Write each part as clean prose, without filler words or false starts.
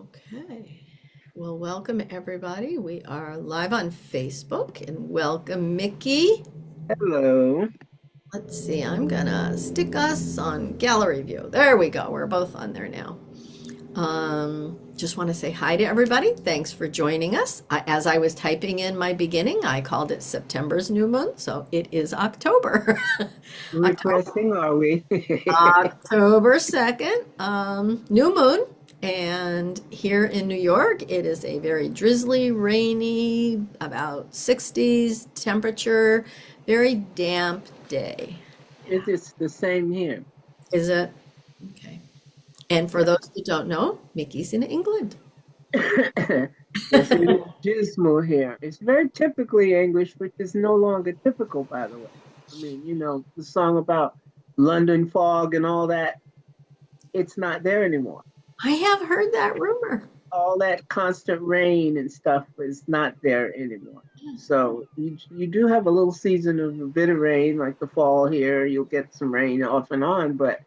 Okay. Well, welcome everybody. We are live on Facebook and welcome Mickey. Hello. Let's see, I'm gonna stick us on gallery view. There we go. We're both on there now. Just want to say hi to everybody. Thanks for joining us. As I was typing in my beginning, I called it September's new moon, so it is October. October Requesting, are we? October 2nd, new moon. And here in New York, it is a very drizzly, rainy, about 60s temperature, very damp day. It is the same here. Is it? Okay. And for Yeah. those that don't know, Mickey's in England. Yes, it is dismal here. It's very typically English, which is no longer typical, by the way. I mean, the song about London fog and all that, it's not there anymore. I have heard that rumor. All that constant rain and stuff is not there anymore. So you do have a little season of a bit of rain, like the fall here. You'll get some rain off and on, but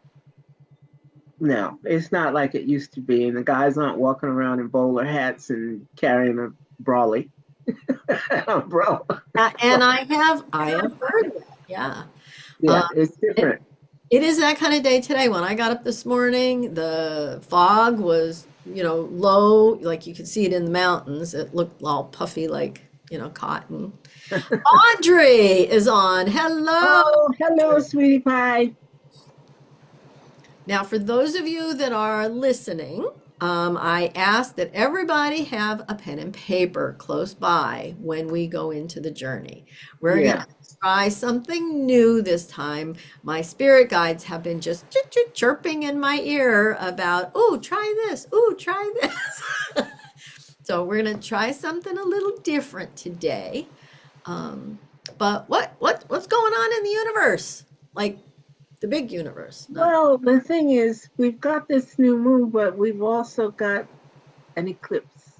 no, it's not like it used to be. And the guys aren't walking around in bowler hats and carrying a brolly umbrella. And I have heard that. Yeah. Yeah, Um, it's it, different. it is that kind of day today. When I got up this morning, the fog was, low, like you could see it in the mountains. It looked all puffy like, cotton. Audrey is on. Hello. Oh, hello, sweetie pie. Now, for those of you that are listening, I ask that everybody have a pen and paper close by when we go into the journey. We're going Yeah. to try something new this time. My spirit guides have been just chirping in my ear about, oh, try this, oh, try this. So we're going to try something a little different today. Um, but what's going on in the universe? Like the big universe, not. Well, the thing is, we've got this new moon, but we've also got an eclipse.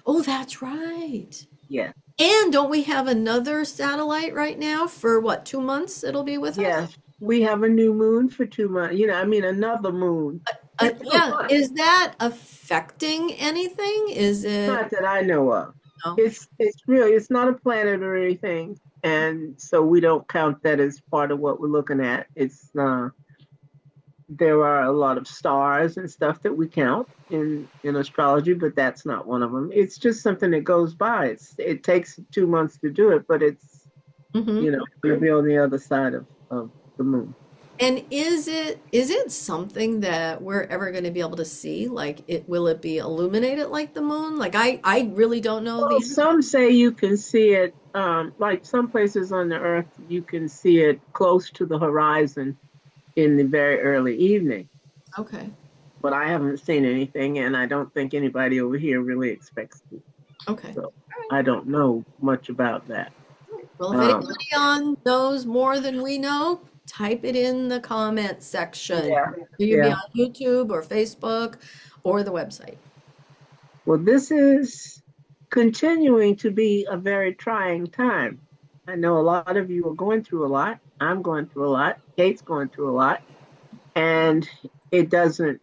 Oh, that's right. Yeah. And don't we have another satellite right now for what, 2 months it'll be with us? Yes. We have a new moon for 2 months. I mean, another moon. Yeah. Is that affecting anything? Is it? Not that I know of. No. It's not a planet or anything, and so we don't count that as part of what we're looking at. It's there are a lot of stars and stuff that we count in astrology, but that's not one of them. It's just something that goes by. It takes 2 months to do it, but Hmm. we'll be on the other side of the moon. And is it something that we're ever going to be able to see? Like will it be illuminated like the moon? Like I really don't know the Well, answer. some say you can see it, like some places on the earth, you can see it close to the horizon in the very early evening. Okay. But I haven't seen anything, and I don't think anybody over here really expects to. Okay. So I don't know much about that. Well, if Um, anybody on knows more than we know, type it in the comment section. yeah, You can be yeah. on YouTube or Facebook or the website. Well, this is continuing to be a very trying time. I know a lot of you are going through a lot. I'm going through a lot. Kate's going through a lot. And it doesn't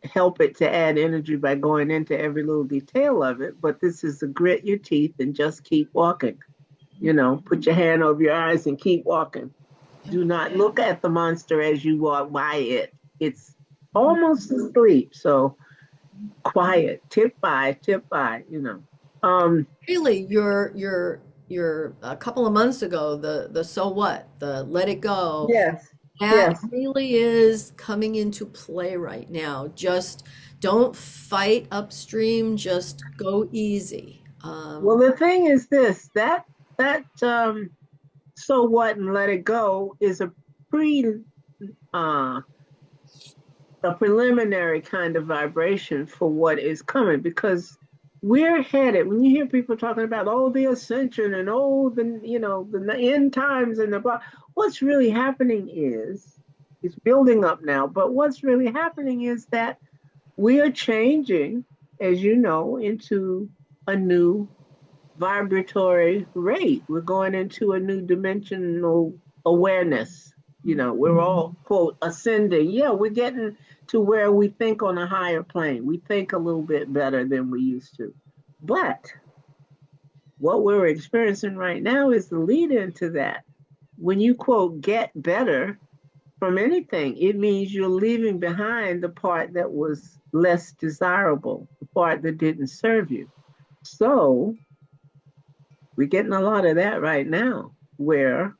help it to add energy by going into every little detail of it. But this is to grit your teeth and just keep walking. Put your hand over your eyes and keep walking. Do not look at the monster as you walk by it. It's almost asleep. So quiet, tip by. Really, your a couple of months ago, the so what, the let it go, Yes, that yes. really is coming into play right now. Just don't fight upstream, just go easy. Well, the thing is this, that so what and let it go is uh a preliminary kind of vibration for what is coming because we're headed when you hear people talking about the ascension and the end times and the blah, what's really happening is it's building up now, but what's really happening is that we are changing, as you know, into a new vibratory rate. We're going into a new dimensional awareness. We're all, quote, ascending. Yeah, we're getting to where we think on a higher plane. We think a little bit better than we used to. But what we're experiencing right now is the lead into that. When you, quote, get better from anything, it means you're leaving behind the part that was less desirable, the part that didn't serve you. So we're getting a lot of that right now, where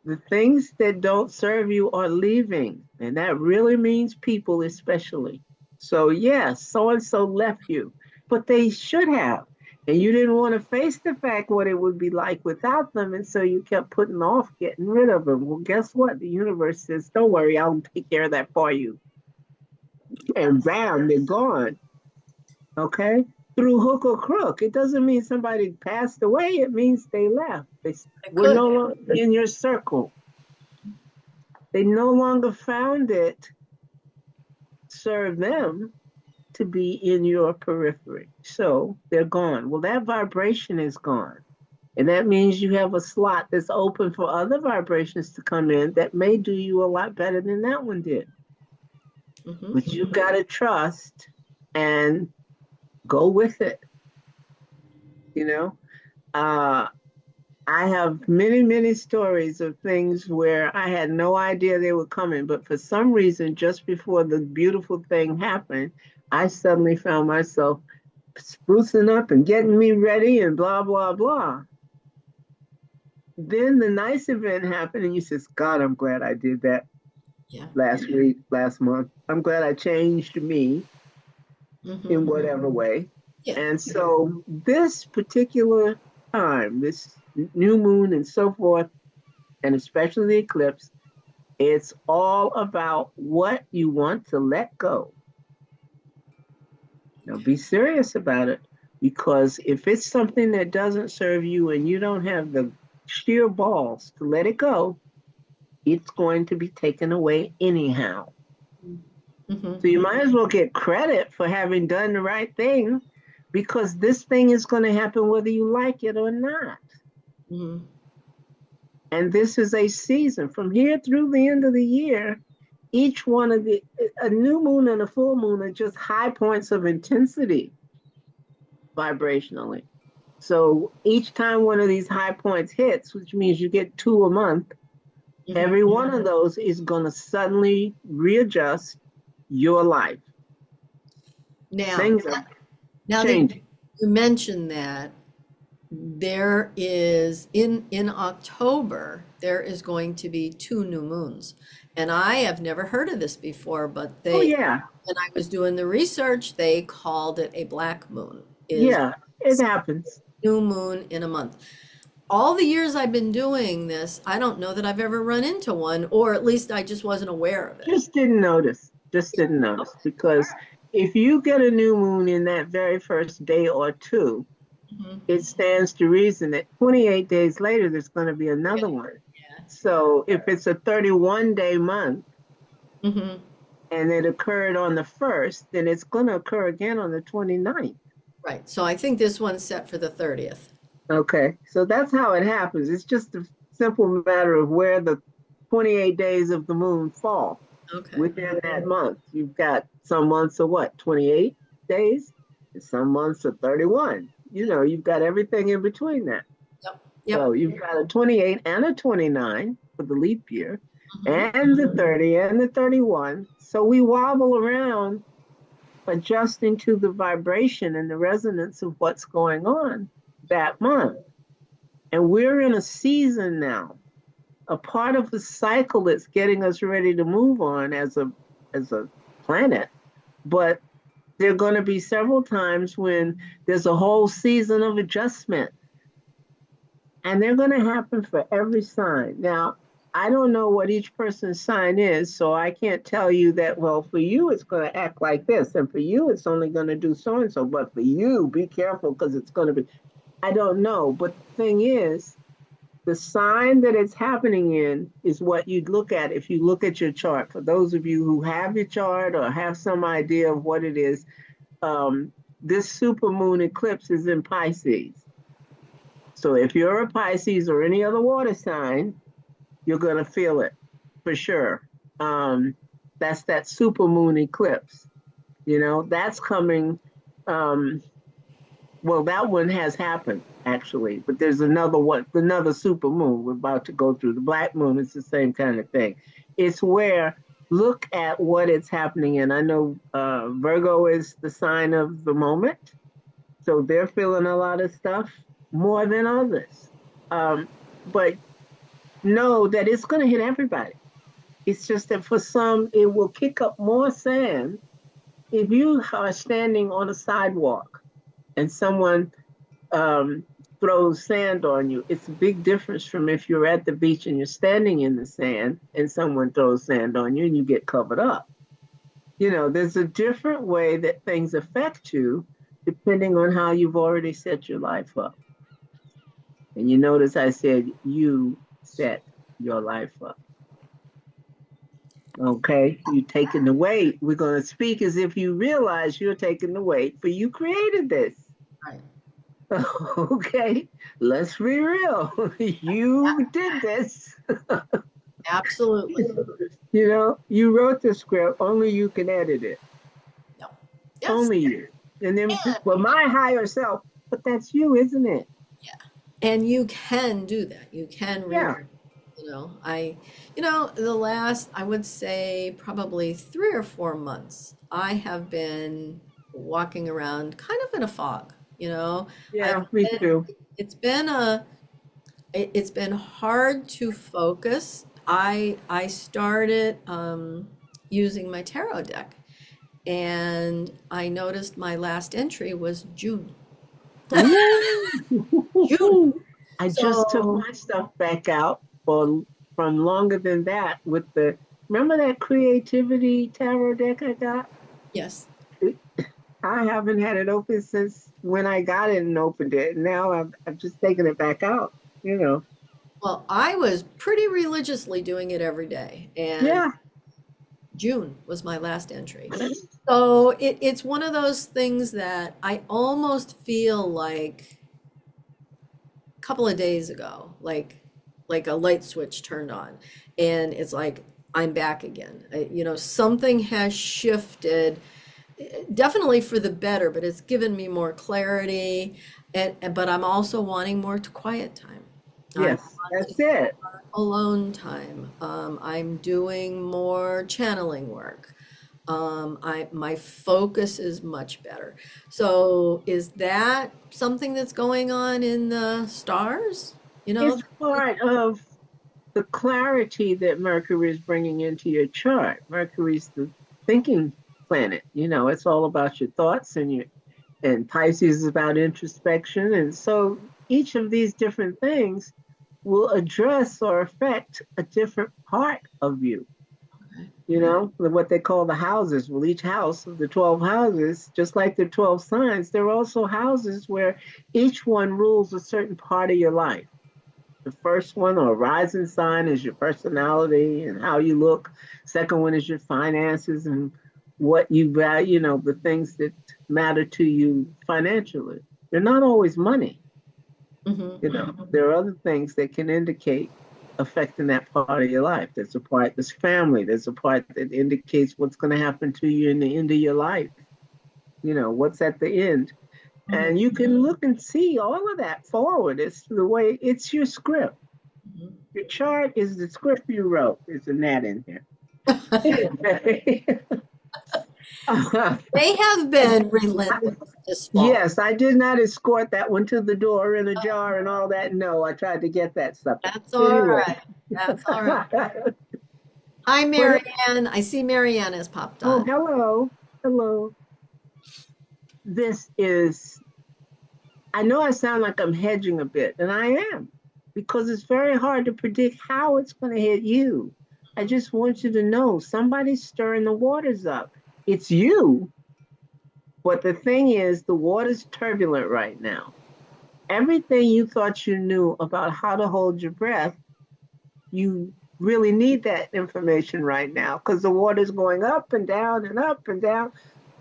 the things that don't serve you are leaving. And that really means people, especially. So, yes, so and so left you, but they should have. And you didn't want to face the fact what it would be like without them. And so you kept putting off getting rid of them. Well, guess what? The universe says, don't worry, I'll take care of that for you. And bam, they're gone. Okay? Through hook or crook. It doesn't mean somebody passed away, it means they left. They It were could. no longer in your circle. They no longer found it serve them to be in your periphery. So they're gone. Well, that vibration is gone. And that means you have a slot that's open for other vibrations to come in that may do you a lot better than that one did. Hmm. But you've got to trust and go with it. You know, uh, I have many, many stories of things where I had no idea they were coming, but for some reason, just before the beautiful thing happened, I suddenly found myself sprucing up and getting me ready and blah, blah, blah. Then the nice event happened, and you says, God, I'm glad I did that Yeah. last week, last month. I'm glad I changed me Hmm. in whatever way. Yeah. And so this particular time, this new moon and so forth, and especially the eclipse, it's all about what you want to let go. Now, be serious about it, because if it's something that doesn't serve you and you don't have the sheer balls to let it go, it's going to be taken away anyhow. Hmm. So you might as well get credit for having done the right thing, because this thing is going to happen whether you like it or not. Hmm. And this is a season from here through the end of the year. Each one of a new moon and a full moon are just high points of intensity vibrationally. So each time one of these high points hits, which means you get two a month, Hmm. every one of those is going to suddenly readjust your life. Now, Things are now that changing. you mentioned that, there is in October there is going to be two new moons, and I have never heard of this before. But Oh, they, yeah. when I was doing the research, they called it a black moon. Is Yeah, it happens. new moon in a month. All the years I've been doing this, I don't know that I've ever run into one, or at least I just wasn't aware of it. Just didn't notice. Just didn't notice. Because if you get a new moon in that very first day or two, Mhm. it stands to reason that 28 days later, there's going to be another one. So if it's a 31-day month Hmm. and it occurred on the first, then it's going to occur again on the 29th. Right. So I think this one's set for the 30th. Okay. So that's how it happens. It's just a simple matter of where the 28 days of the moon fall Okay. within that month. You've got some months of what, 28 days? And some months of 31. You've got everything in between that. Yep. Yep. So you've got a 28 and a 29 for the leap year, Hmm. and the 30 and the 31. So we wobble around adjusting to the vibration and the resonance of what's going on that month. And we're in a season now, a part of the cycle that's getting us ready to move on as a planet. But there are going to be several times when there's a whole season of adjustment, and they're going to happen for every sign. Now, I don't know what each person's sign is, so I can't tell you that, well, for you, it's going to act like this, and for you, it's only going to do so and so, but for you, be careful because it's going to be. I don't know. But the thing is, the sign that it's happening in is what you'd look at if you look at your chart. For those of you who have your chart or have some idea of what it is, this supermoon eclipse is in Pisces. So if you're a Pisces or any other water sign, you're going to feel it. for sure. That's that super moon eclipse. That's coming. Um, well, that one has happened actually, but there's another one, another super moon we're about to go through. The black moon is the same kind of thing. It's where look at what it's happening in. I know Virgo is the sign of the moment, so they're feeling a lot of stuff more than others. But know that it's going to hit everybody. It's just that for some, it will kick up more sand if you are standing on a sidewalk and someone um, throws sand on you. It's a big difference from if you're at the beach and you're standing in the sand and someone throws sand on you and you get covered up. There's a different way that things affect you depending on how you've already set your life up. And you notice I said you set your life up. Okay, you taking the weight. We're going to speak as if you realize you're taking the weight, for you created this. Right. Okay, let's be real. You did this. Absolutely. You wrote the script, only you can edit it. No. Yes. Only you. And then, well, my higher self, but that's you, isn't it? Yeah. And you can do that. You can Yeah. rewrite. The last, I would say, probably 3 or 4 months, I have been walking around kind of in a fog. Yeah, me too. It's been it's been hard to focus. I started using my tarot deck, and I noticed my last entry was June. June. I just took So my stuff back out from longer than that with remember that creativity tarot deck I got? yes. I haven't had it open since when I got it and opened it. Now I've just taken it back out. Well, I was pretty religiously doing it every day, and Yeah. June was my last entry. So it's one of those things that I almost feel like a couple of days ago, like a light switch turned on, and it's like I'm back again. Something has shifted, definitely for the better, but it's given me more clarity, but I'm also wanting more quiet time. I Yes, that's it. alone time. I'm doing more channeling work. My focus is much better. So is that something that's going on in the stars? It's part of the clarity that Mercury is bringing into your chart. Mercury's the thinking planet. It's all about your thoughts and Pisces is about introspection. And so each of these different things will address or affect a different part of you. What they call the houses. Well, each house of the 12 houses, just like the 12 signs, there are also houses where each one rules a certain part of your life. The first one, or rising sign, is your personality and how you look. Second one is your finances and what you value, the things that matter to you financially. They're not always money. There are other things that can indicate affecting that part of your life. There's a part that's family. There's a part that indicates what's going to happen to you in the end of your life. What's at the end. And you can look and see all of that forward. It's the way, it's your script. Your chart is the script you wrote. There's a gnat in here. They have been relentless this fall. Yes, I did not escort that one to the door in a jar and all that. No, I tried to get that stuff. That's all right. That's all right. Hi, Marianne. I see Marianne has popped on. Oh, hello. Hello. I know I sound like I'm hedging a bit, and I am, because it's very hard to predict how it's going to hit you. I just want you to know somebody's stirring the waters up. It's you. But the thing is, the water's turbulent right now. Everything you thought you knew about how to hold your breath, you really need that information right now because the water's going up and down and up and down.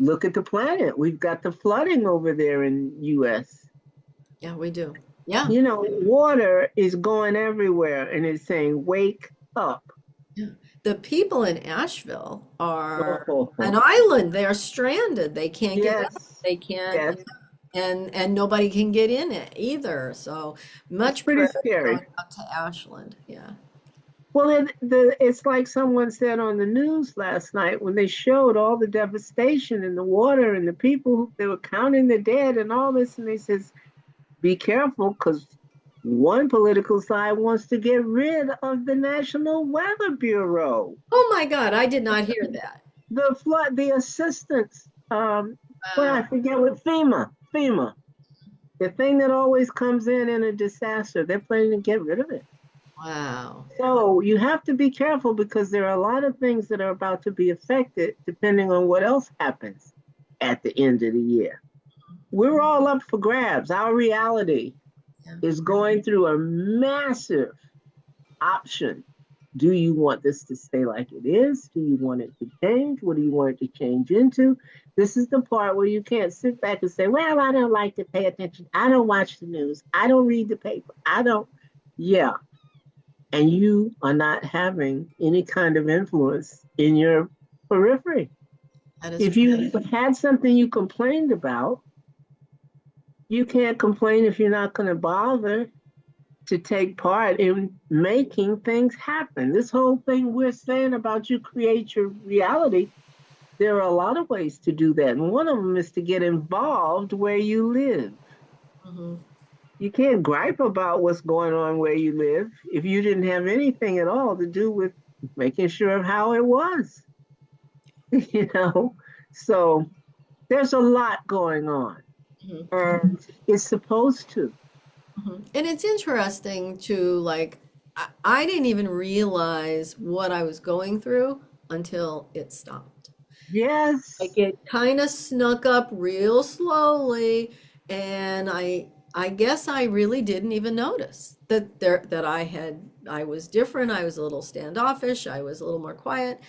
Look at the planet. We've got the flooding over there in US. Yeah, we do. Yeah. Water is going everywhere and it's saying, wake up. Yeah. The people in Asheville are an Oh, island. They are stranded. They can't get out. yes, They can't, yes. and nobody can get in it either. So It's much pretty prayer scary. going out to Ashland. Yeah. Well, it's like someone said on the news last night when they showed all the devastation in the water and the people they were counting the dead and all this, and they says, "Be careful, because one political side wants to get rid of the National Weather Bureau, Oh my God, I did not hear that. the flood, the assistance. Well, I Wow. forget what FEMA, the thing that always comes in a disaster. They're planning to get rid of it. Wow. So you have to be careful because there are a lot of things that are about to be affected depending on what else happens at the end of the year. We're all up for grabs. Our reality Yeah. is going through a massive option. Do you want this to stay like it is? Do you want it to change? What do you want it to change into? This is the part where you can't sit back and say, well, I don't like to pay attention. I don't watch the news. I don't read the paper. I don't. Yeah, and you are not having any kind of influence in your periphery. That is If true. you had something you complained about, you can't complain if you're not going to bother to take part in making things happen. This whole thing we're saying about you create your reality, there are a lot of ways to do that. And one of them is to get involved where you live. Hmm. You can't gripe about what's going on where you live if you didn't have anything at all to do with making sure of how it was, you know? So there's a lot going on, Hmm. and it's supposed to. And it's interesting to like, I didn't even realize what I was going through until it stopped. Like Yes. it kind of snuck up real slowly, and I guess I really didn't even notice that I was different. I was a little standoffish. I was a little more quiet,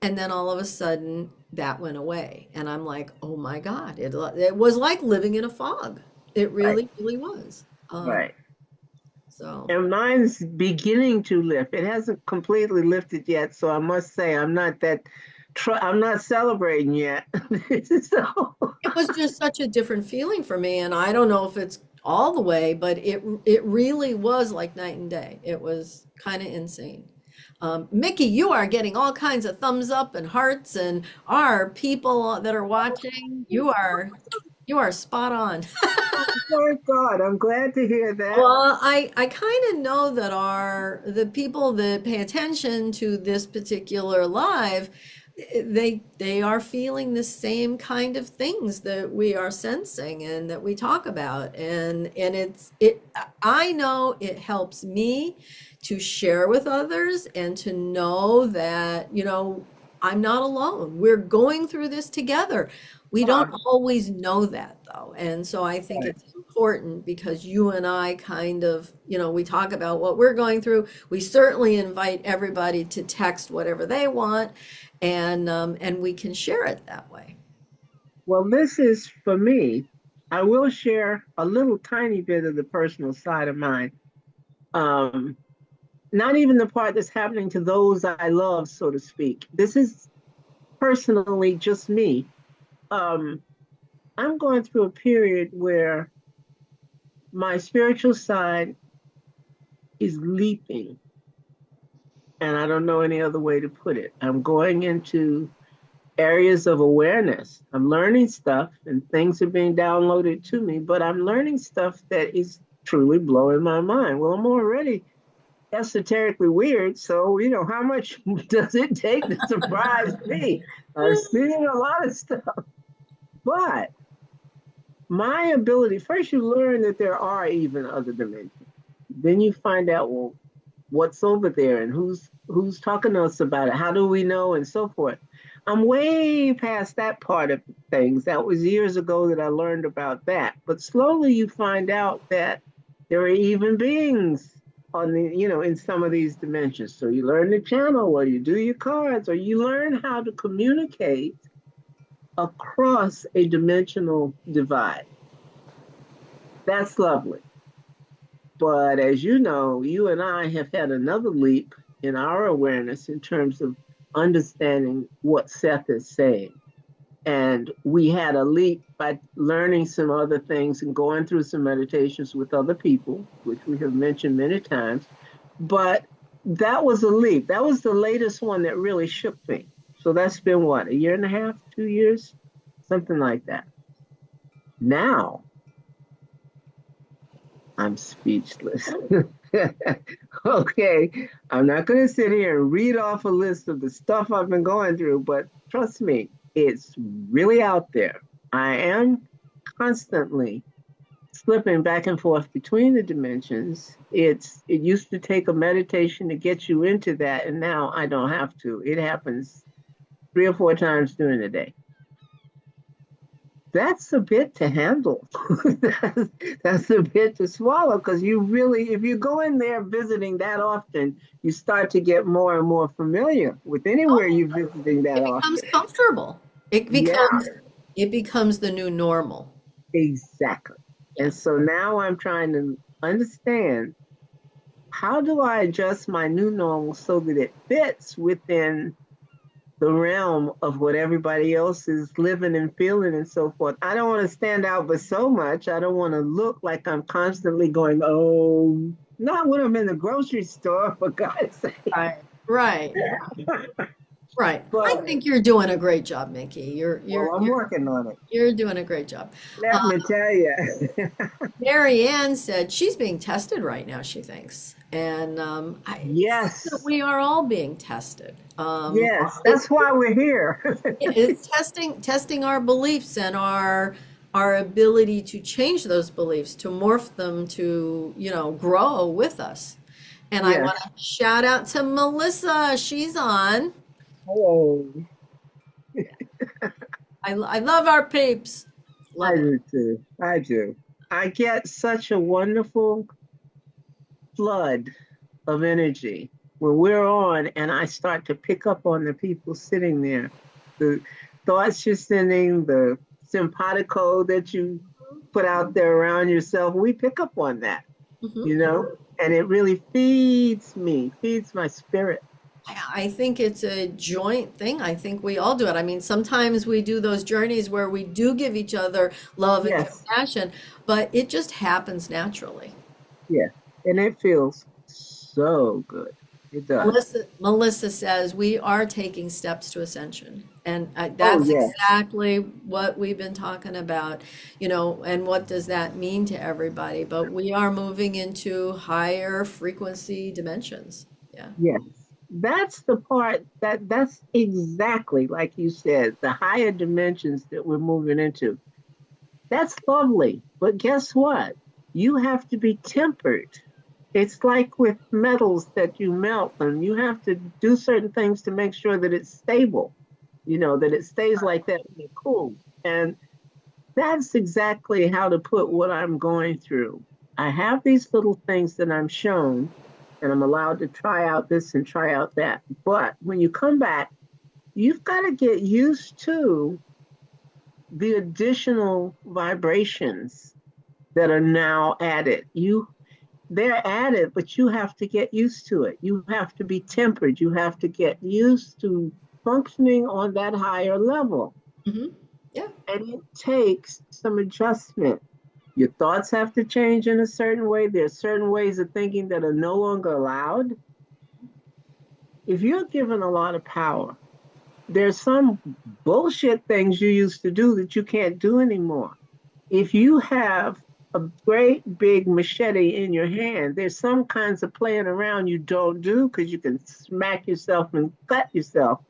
and then all of a sudden that went away, and I'm like, oh my God! It was like living in a fog. It Right, really was. right. So And mine's beginning to lift. It hasn't completely lifted yet, so I must say I'm not celebrating yet. So it was just such a different feeling for me, and I don't know if it's all the way, but it really was like night and day. It was kind of insane. Mickey, you are getting all kinds of thumbs up and hearts, and our people that are watching, you are spot on. thank God. I'm glad to hear that. Well, I kind of know that the people that pay attention to this particular live, they are feeling the same kind of things that we are sensing and that we talk about, and I know it helps me to share with others and to know that, I'm not alone. We're going through this together. We don't Oh, always know that though. And so I think right. it's important because you and I kind of, we talk about what we're going through. We certainly invite everybody to text whatever they want, and we can share it that way. Well, this is for me. I will share a little tiny bit of the personal side of mine. Um, Not even the part that's happening to those I love, so to speak. This is personally just me. Um, I'm going through a period where my spiritual side is leaping, and I don't know any other way to put it. I'm going into areas of awareness. I'm learning stuff, and things are being downloaded to me, but I'm learning stuff that is truly blowing my mind. Well, I'm already esoterically weird, so how much does it take to surprise me? I'm seeing a lot of stuff, but my ability first, you learn that there are even other dimensions. Then you find out, well, what's over there and who's talking to us about it, how do we know, and so forth. I'm way past that part of things. That was years ago that I learned about that, but slowly you find out that there are even beings on the in some of these dimensions. So you learn the channel, or you do your cards, or you learn how to communicate across a dimensional divide. That's lovely. But as you know, you and I have had another leap in our awareness in terms of understanding what Seth is saying. And we had a leap by learning some other things and going through some meditations with other people, which we have mentioned many times. But that was a leap. That was the latest one that really shook me. So that's been what, a year and a half, 2 years, something like that. Now I'm speechless. Okay, I'm not going to sit here and read off a list of the stuff I've been going through, but trust me, it's really out there. I am constantly slipping back and forth between the dimensions. It used to take a meditation to get you into that, and now I don't have to. It happens 3 or 4 times during the day. That's a bit to handle. That's a bit to swallow because you really, if you go in there visiting that often, you start to get more and more familiar with anywhere you're visiting that It becomes often. comfortable. It Yeah, becomes it becomes the new normal. exactly. Yeah. And so now I'm trying to understand, how do I adjust my new normal so that it fits within the realm of what everybody else is living and feeling and so forth. I don't want to stand out but so much. I don't want to look like I'm constantly going, oh, not when I'm in the grocery store, for God's sake. Right. Right. Right. I But, think you're doing a great job, Mickey. You're well, you're I'm you're working on it. you're doing a great job. Let me tell you. Mary Ann said she's being tested right now, she thinks. And I think that Yes. we are all being tested. Yes. It, That's why we're here. it's testing our beliefs and our ability to change those beliefs, to morph them, to, grow with us. And I want Yes. to shout out to Melissa. She's on. Hello. I love our peeps. I Love it. do too. I do. I get such a wonderful flood of energy when we're on and I start to pick up on the people sitting there. The thoughts you're sending, the simpatico that you put out there around yourself, we pick up on that, you Mhm. know? And it really feeds me, feeds my spirit. I think it's a joint thing. I think we all do it. I mean, sometimes we do those journeys where we do give each other love and Yes, compassion, but it just happens naturally. yes. And it feels so good. It does. Melissa says we are taking steps to ascension. And Oh, that's yes, exactly what we've been talking about, and what does that mean to everybody? But we are moving into higher frequency dimensions. Yeah. yes. That's the part that's exactly like you said, the higher dimensions that we're moving into. That's lovely. But guess what? You have to be tempered. It's like with metals that you melt them. You have to do certain things to make sure that it's stable, that it stays like that when it cools. And that's exactly how to put what I'm going through. I have these little things that I'm shown, and I'm allowed to try out this and try out that. But when you come back, you've got to get used to the additional vibrations that are now added. They're added, but you have to get used to it. You have to be tempered. You have to get used to functioning on that higher level. Hmm. Yeah. And it takes some adjustment. Your thoughts have to change in a certain way. There are certain ways of thinking that are no longer allowed. If you're given a lot of power, there's some bullshit things you used to do that you can't do anymore. If you have a great big machete in your hand, there's some kinds of playing around you don't do because you can smack yourself and cut yourself.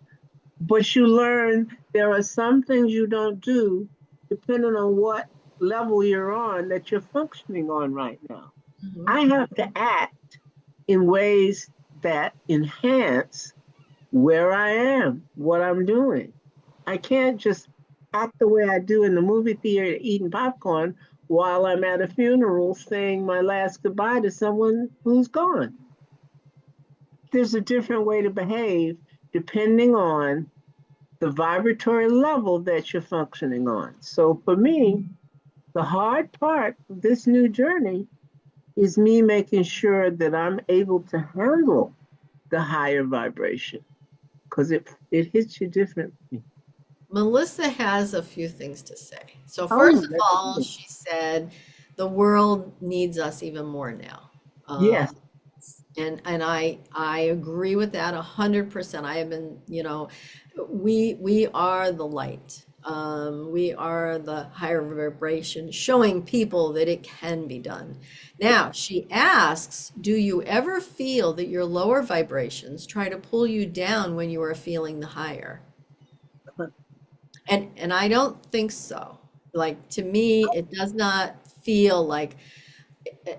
But you learn there are some things you don't do depending on what level you're on that you're functioning on right now. Hmm. I have to act in ways that enhance where I am, what I'm doing. I can't just act the way I do in the movie theater eating popcorn while I'm at a funeral saying my last goodbye to someone who's gone. There's a different way to behave depending on the vibratory level that you're functioning on. So for me, the hard part of this new journey is me making sure that I'm able to handle the higher vibration because it hits you differently. Melissa has a few things to say. So Oh, first of let's all, see. she said the world needs us even more now. Yes. And I agree with that 100%. I have been, we are the light. We are the higher vibration, showing people that it can be done. Now, she asks, do you ever feel that your lower vibrations try to pull you down when you are feeling the higher? And I don't think so. Like to me, it does not feel like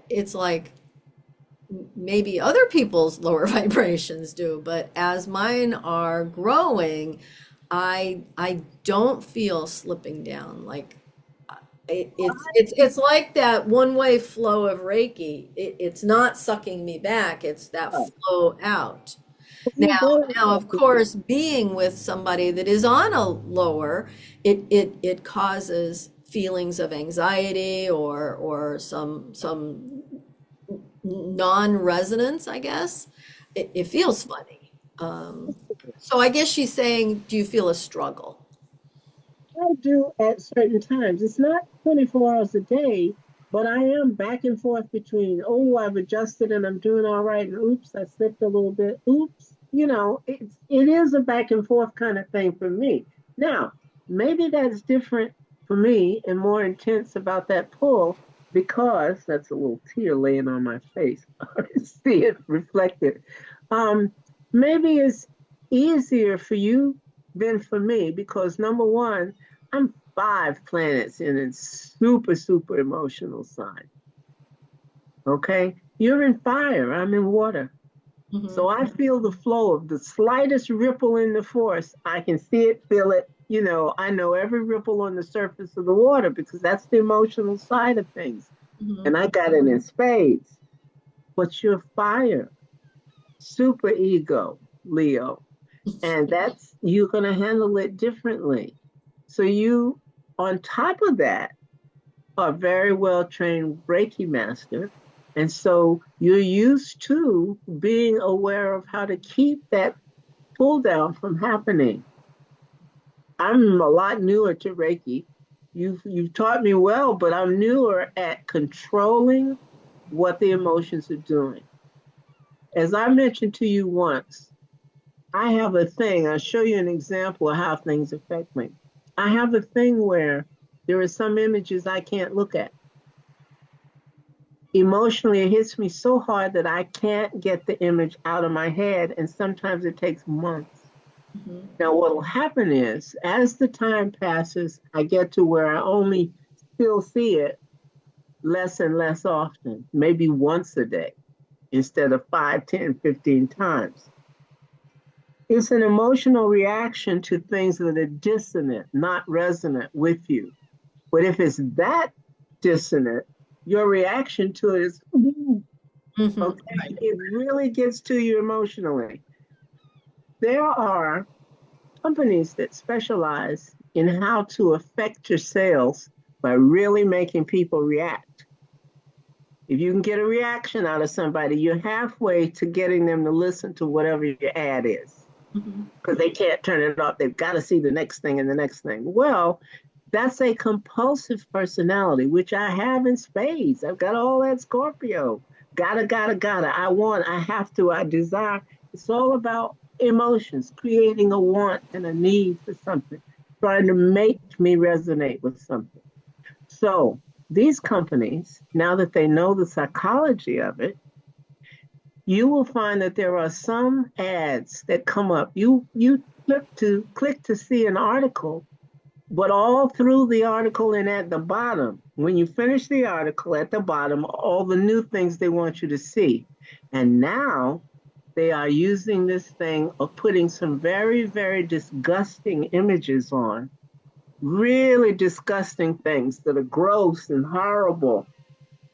it's like maybe other people's lower vibrations do, but as mine are growing, I don't feel slipping down. Like it's like that one-way flow of Reiki. It's not sucking me back, it's that flow out. Now, You're very now, of course, being with somebody that is on a lower, it causes feelings of anxiety or some non-resonance, I guess. It feels funny. So I guess she's saying, do you feel a struggle? I do at certain times. It's not 24 hours a day, but I am back and forth between, oh, I've adjusted and I'm doing all right, and oops, I slipped a little bit. Oops, it is a back and forth kind of thing for me. Now, maybe that's different for me and more intense about that pull because that's a little tear laying on my face. I see it reflected. Um, Maybe it's easier for you than for me because number one, I'm 5 planets in a super, super emotional sign. Okay. You're in fire. I'm in water. So Hmm. I feel the flow of the slightest ripple in the force. I can see it, feel it. I know every ripple on the surface of the water because that's the emotional side of things. Hmm. And I got it in spades. But you're fire, super ego, Leo. And you're going to handle it differently. So you, on top of that, are a very well trained Reiki master. And so you're used to being aware of how to keep that pull down from happening. I'm a lot newer to Reiki. You've taught me well, but I'm newer at controlling what the emotions are doing. As I mentioned to you once, I have a thing, I'll show you an example of how things affect me. I have a thing where there are some images I can't look at. Emotionally, it hits me so hard that I can't get the image out of my head, and sometimes it takes months. Hmm. Now, what will happen is, as the time passes, I get to where I only still see it less and less often, maybe once a day instead of 5, 10, 15 times. It's an emotional reaction to things that are dissonant, not resonant with you. But if it's that dissonant, your reaction to it is, "Ooh," Hmm. okay, it really gets to you emotionally. There are companies that specialize in how to affect your sales by really making people react. If you can get a reaction out of somebody, you're halfway to getting them to listen to whatever your ad is Hmm. because they can't turn it off. They've got to see the next thing and the next thing. Well, that's a compulsive personality, which I have in spades. I've got all that Scorpio. Gotta. I want, I have to, I desire. It's all about emotions, creating a want and a need for something, trying to make me resonate with something. So these companies, now that they know the psychology of it, you will find that there are some ads that come up. You click to see an article, but all through the article and at the bottom, when you finish the article at the bottom, all the new things they want you to see. And now they are using this thing of putting some very, very disgusting images on, really disgusting things that are gross and horrible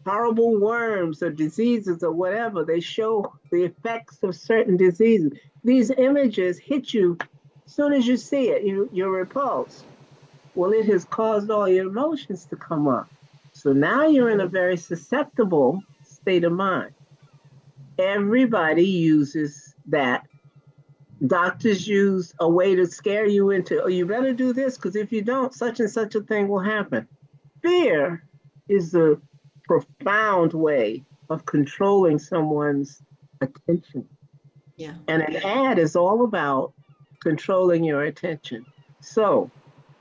worms or diseases or whatever. They show the effects of certain diseases. These images hit you as soon as you see it, you're repulsed. Well, it has caused all your emotions to come up. So now you're in a very susceptible state of mind. Everybody uses that doctors use a way to scare you into, oh, you better do this because if you don't, such and such a thing will happen. Fear is a profound way of controlling someone's attention. Yeah. And an ad is all about controlling your attention. So,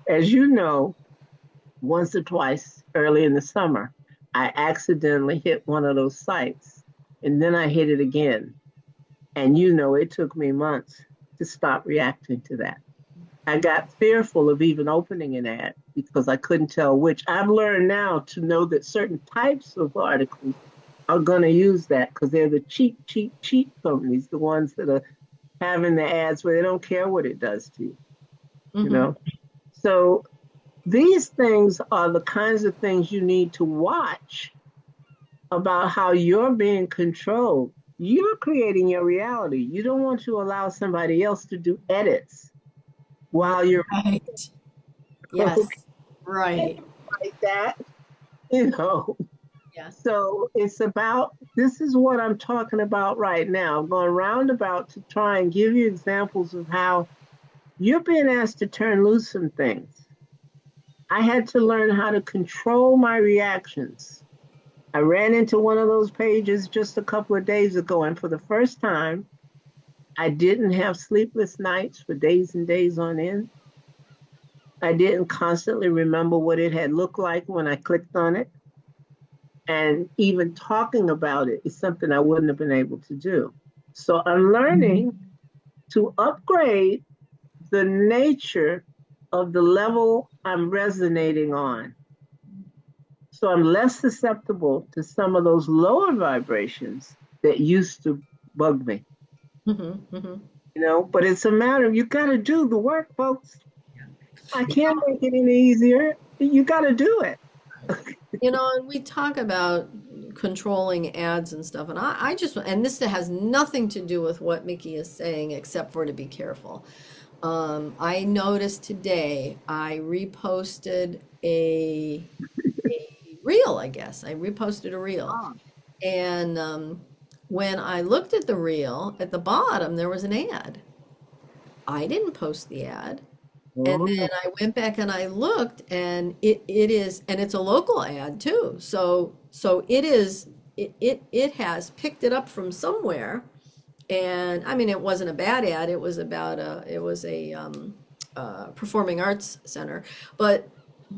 as you know, once or twice early in the summer, I accidentally hit one of those sites and then I hit it again. And you know, it took me months to stop reacting to that. I got fearful of even opening an ad because I couldn't tell which. I've learned now to know that certain types of articles are going to use that because they're the cheap, cheap, cheap companies, the ones that are having the ads where they don't care what it does to you, you Mm-hmm. know? So these things are the kinds of things you need to watch about how you're being controlled. You're creating your reality. You don't want to allow somebody else to do edits while you're Right. okay, Yes. Right. like that, you know. Yeah. So it's about, this is what I'm talking about right now. I'm going roundabout to try and give you examples of how you're being asked to turn loose some things. I had to learn how to control my reactions. I ran into one of those pages just a couple of days ago, and for the first time, I didn't have sleepless nights for days and days on end. I didn't constantly remember what it had looked like when I clicked on it. And even talking about it is something I wouldn't have been able to do. So I'm learning to upgrade the nature of the level I'm resonating on. So I'm less susceptible to some of those lower vibrations that used to bug me, Mm-hmm. Mm-hmm. you know, but it's a matter of you got to do the work, folks. I You can't make it any easier. You got to do it. and we talk about controlling ads and stuff, and I just, and this has nothing to do with what Mickey is saying, except for to be careful. I noticed today I reposted a reel, I guess. I reposted a reel. Oh, And when I looked at the reel, at the bottom, there was an ad. I didn't post the ad. And then oh, I went back and I looked, and it is, and it's a local ad too. So it is, it has picked it up from somewhere. And I mean, it wasn't a bad ad. It was about it was a performing arts center, but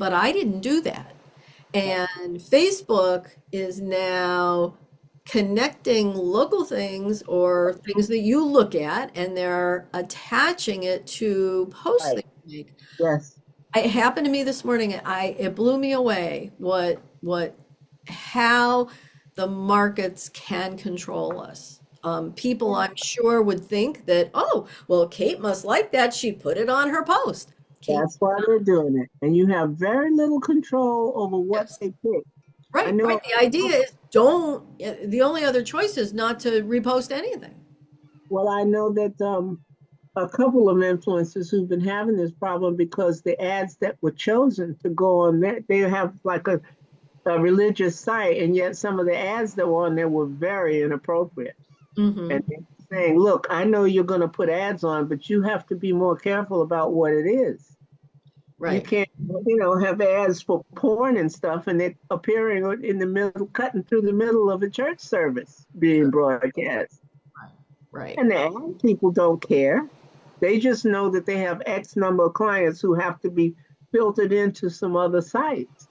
I didn't do that. And Facebook is now connecting local things or things that you look at, and they're attaching it to posts right. that you make. Yes. It happened to me this morning. It blew me away what how the markets can control us. People, I'm sure, would think that, oh, well, Kate must like that. She put it on her post. Kate, That's why they're doing it. And you have very little control over what yes. they pick. I Right, know, right. The idea is don't, the only other choice is not to repost anything. well, I know that a couple of influencers who've been having this problem because the ads that were chosen to go on there, they have like a religious site, and yet some of the ads that were on there were very inappropriate. And Hmm. they're saying, look, I know you're going to put ads on, but you have to be more careful about what it is. You Right, can't, have ads for porn and stuff, and they're appearing in the middle, cutting through the middle of a church service being broadcast. right. And the ad people don't care. They just know that they have X number of clients who have to be filtered into some other sites.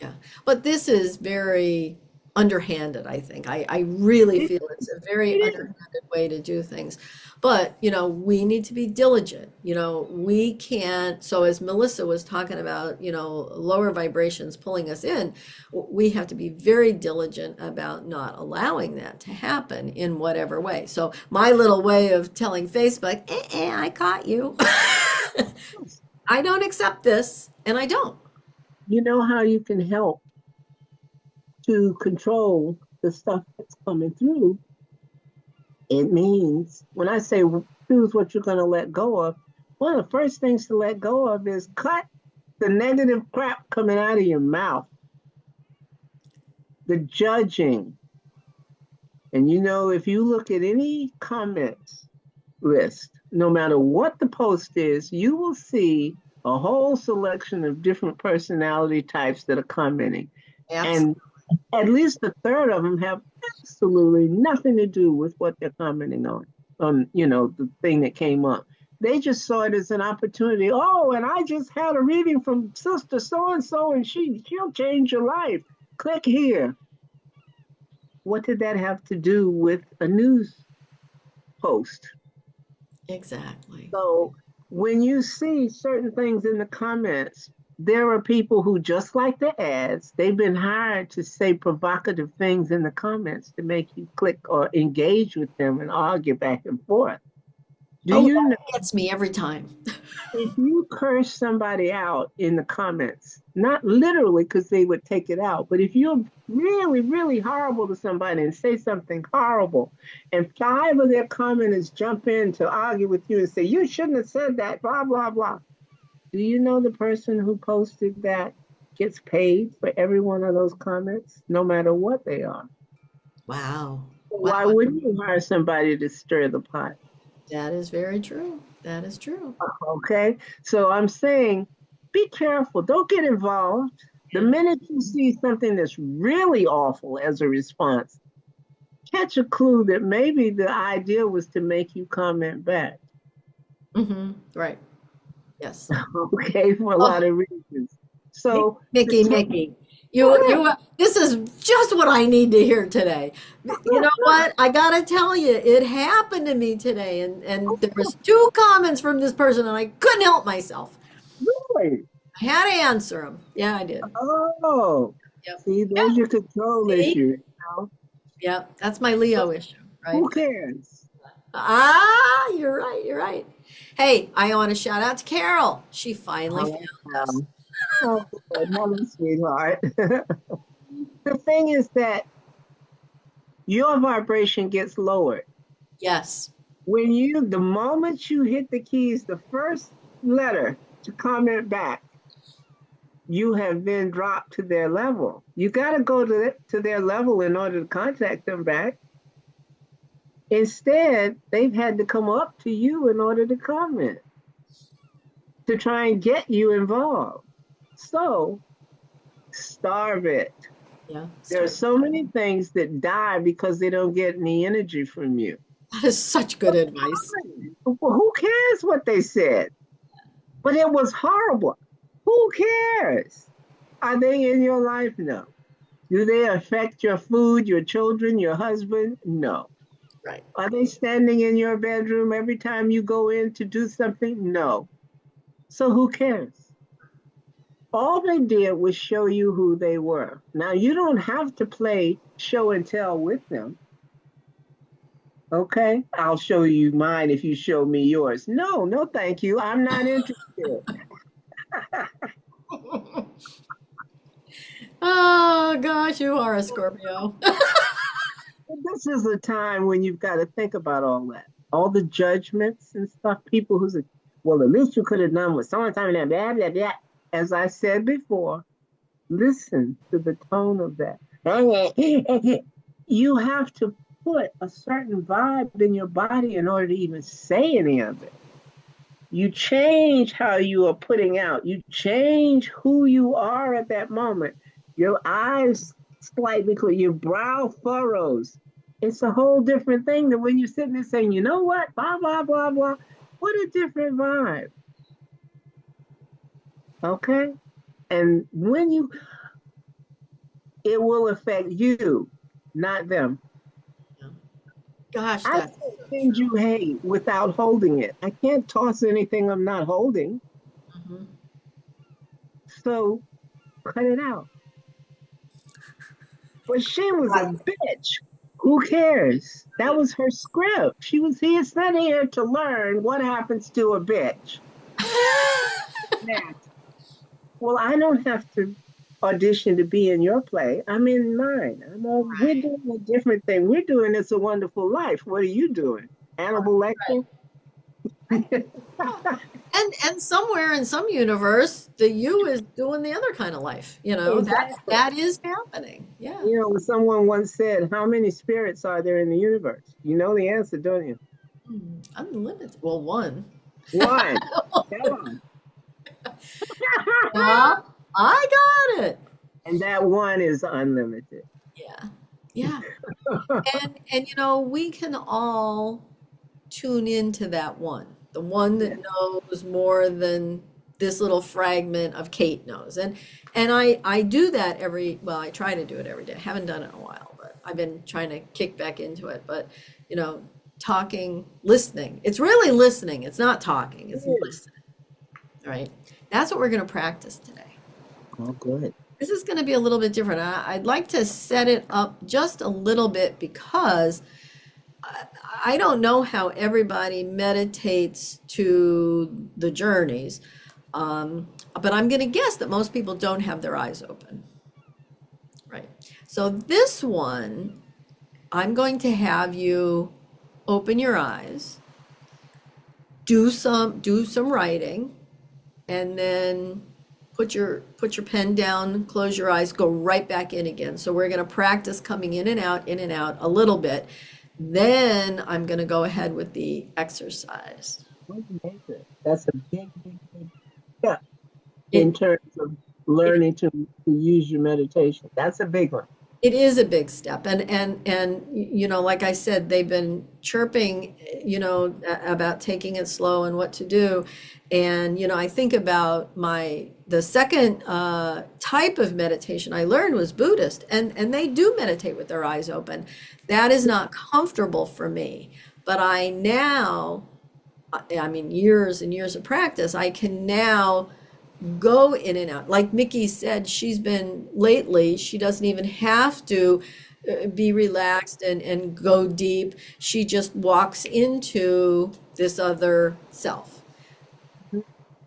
Yeah, but this is very underhanded, I think. I really It, feel it's a very it is. underhanded way to do things. But, we need to be diligent. We can't, so as Melissa was talking about, lower vibrations pulling us in, we have to be very diligent about not allowing that to happen in whatever way. So my little way of telling Facebook, I caught you. I don't accept this, and I don't. You know how you can help to control the stuff that's coming through? It means when I say choose what you're going to let go of, one of the first things to let go of is cut the negative crap coming out of your mouth, the judging. And you know, if you look at any comments list, no matter what the post is, you will see a whole selection of different personality types that are commenting. Absolutely. And at least a third of them have absolutely nothing to do with what they're commenting on, you know, the thing that came up. They just saw it as an opportunity. Oh, and I just had a reading from sister so and so, and she'll change your life. Click here. What did that have to do with a news post? Exactly. So when you see certain things in the comments, there are people who, just like the ads, they've been hired to say provocative things in the comments to make you click or engage with them and argue back and forth. Do Oh, you know that gets me every time. if you curse somebody out in the comments, not literally because they would take it out, but if you're really, really horrible to somebody and say something horrible, and five of their commenters jump in to argue with you and say, you shouldn't have said that, blah, blah, blah. Do you know the person who posted that gets paid for every one of those comments, no matter what they are? Wow. Why Wow. wouldn't you hire somebody to stir the pot? That is very true. That is true. Okay. So I'm saying be careful. Don't get involved. The minute you see something that's really awful as a response, catch a clue that maybe the idea was to make you comment back. Right. Yes. Okay. For a Oh, lot of reasons. So the Mickey, this is just what I need to hear today. You know what? I gotta tell you, it happened to me today, and there was two comments from this person, and I couldn't help myself. really? I had to answer them. Yeah, I did. Oh, Yep. see, Yep. there's your control See? issue. You Yep. That's my Leo issue, right? who cares? Ah, you're right. You're right. Hey, I want to shout out to Carol. She finally found Oh, us. oh, good. Hello, sweetheart. The thing is that your vibration gets lowered. Yes. The moment you hit the keys, the first letter to comment back, you have been dropped to their level. You got to go to their level in order to contact them back. Instead, they've had to come up to you in order to comment, to try and get you involved. So, starve it. Yeah. There are Start. so many things that die because they don't get any energy from you. That is such good advice. Well, who cares what they said? But it was horrible. Who cares? Are they in your life? No. Do they affect your food, your children, your husband? No. Right. Are they standing in your bedroom every time you go in to do something? No. So who cares? All they did was show you who they were. Now, you don't have to play show and tell with them. Okay, I'll show you mine if you show me yours. No, no, thank you. I'm not interested. Oh gosh, you are a Scorpio. This is a time when you've got to think about all that, all the judgments and stuff. People who say, well, the least you could have done was so and so, blah, blah, blah, blah. As I said before, listen to the tone of that. You have to put a certain vibe in your body in order to even say any of it. You change how you are putting out. You change who you are at that moment. Your eyes slightly clear, your brow furrows. It's a whole different thing than when you're sitting there saying, you know what, blah, blah, blah, blah. What a different vibe. Okay? And it will affect you, not them. Gosh, I that's say things you hate without holding it. I can't toss anything I'm not holding. mhm. So cut it out. But she was a Right. bitch. Who cares? That was her script. She was here sent here to learn what happens to a bitch. Next. Well, I don't have to audition to be in your play. I'm in mine. We're doing a different thing. We're doing It's a Wonderful Life. What are you doing? Hannibal Lecter? And somewhere in some universe, the you is doing the other kind of life. Exactly. That is happening. Yeah. Someone once said, "How many spirits are there in the universe?" You know the answer, don't you? Unlimited. Well, one. One. Come on. Yeah, I got it. And that one is unlimited. Yeah. Yeah. And we can all tune into that one, the one that Yeah. knows more than this little fragment of Kate knows. And I do that well, I try to do it every day. I haven't done it in a while, but I've been trying to kick back into it. But, you know, talking, listening. It's really listening. It's not talking, it's Yeah. listening, right? That's what we're going to practice today. Oh, good. This is going to be a little bit different. I'd like to set it up just a little bit because I don't know how everybody meditates to the journeys, but I'm going to guess that most people don't have their eyes open, right? So this one, I'm going to have you open your eyes, do some writing, and then put your pen down, close your eyes, go right back in again. So we're going to practice coming in and out a little bit. Then I'm going to go ahead with the exercise. What you make it? That's a big, big, big step in It, terms of it learning to use your meditation. That's a big one. It is a big step. And like I said, they've been chirping, about taking it slow and what to do. And, I think about the second type of meditation I learned was Buddhist, and they do meditate with their eyes open. That is not comfortable for me. But I mean, years and years of practice, I can now go in and out. Like Mickey said, she doesn't even have to be relaxed and go deep. She just walks into this other self.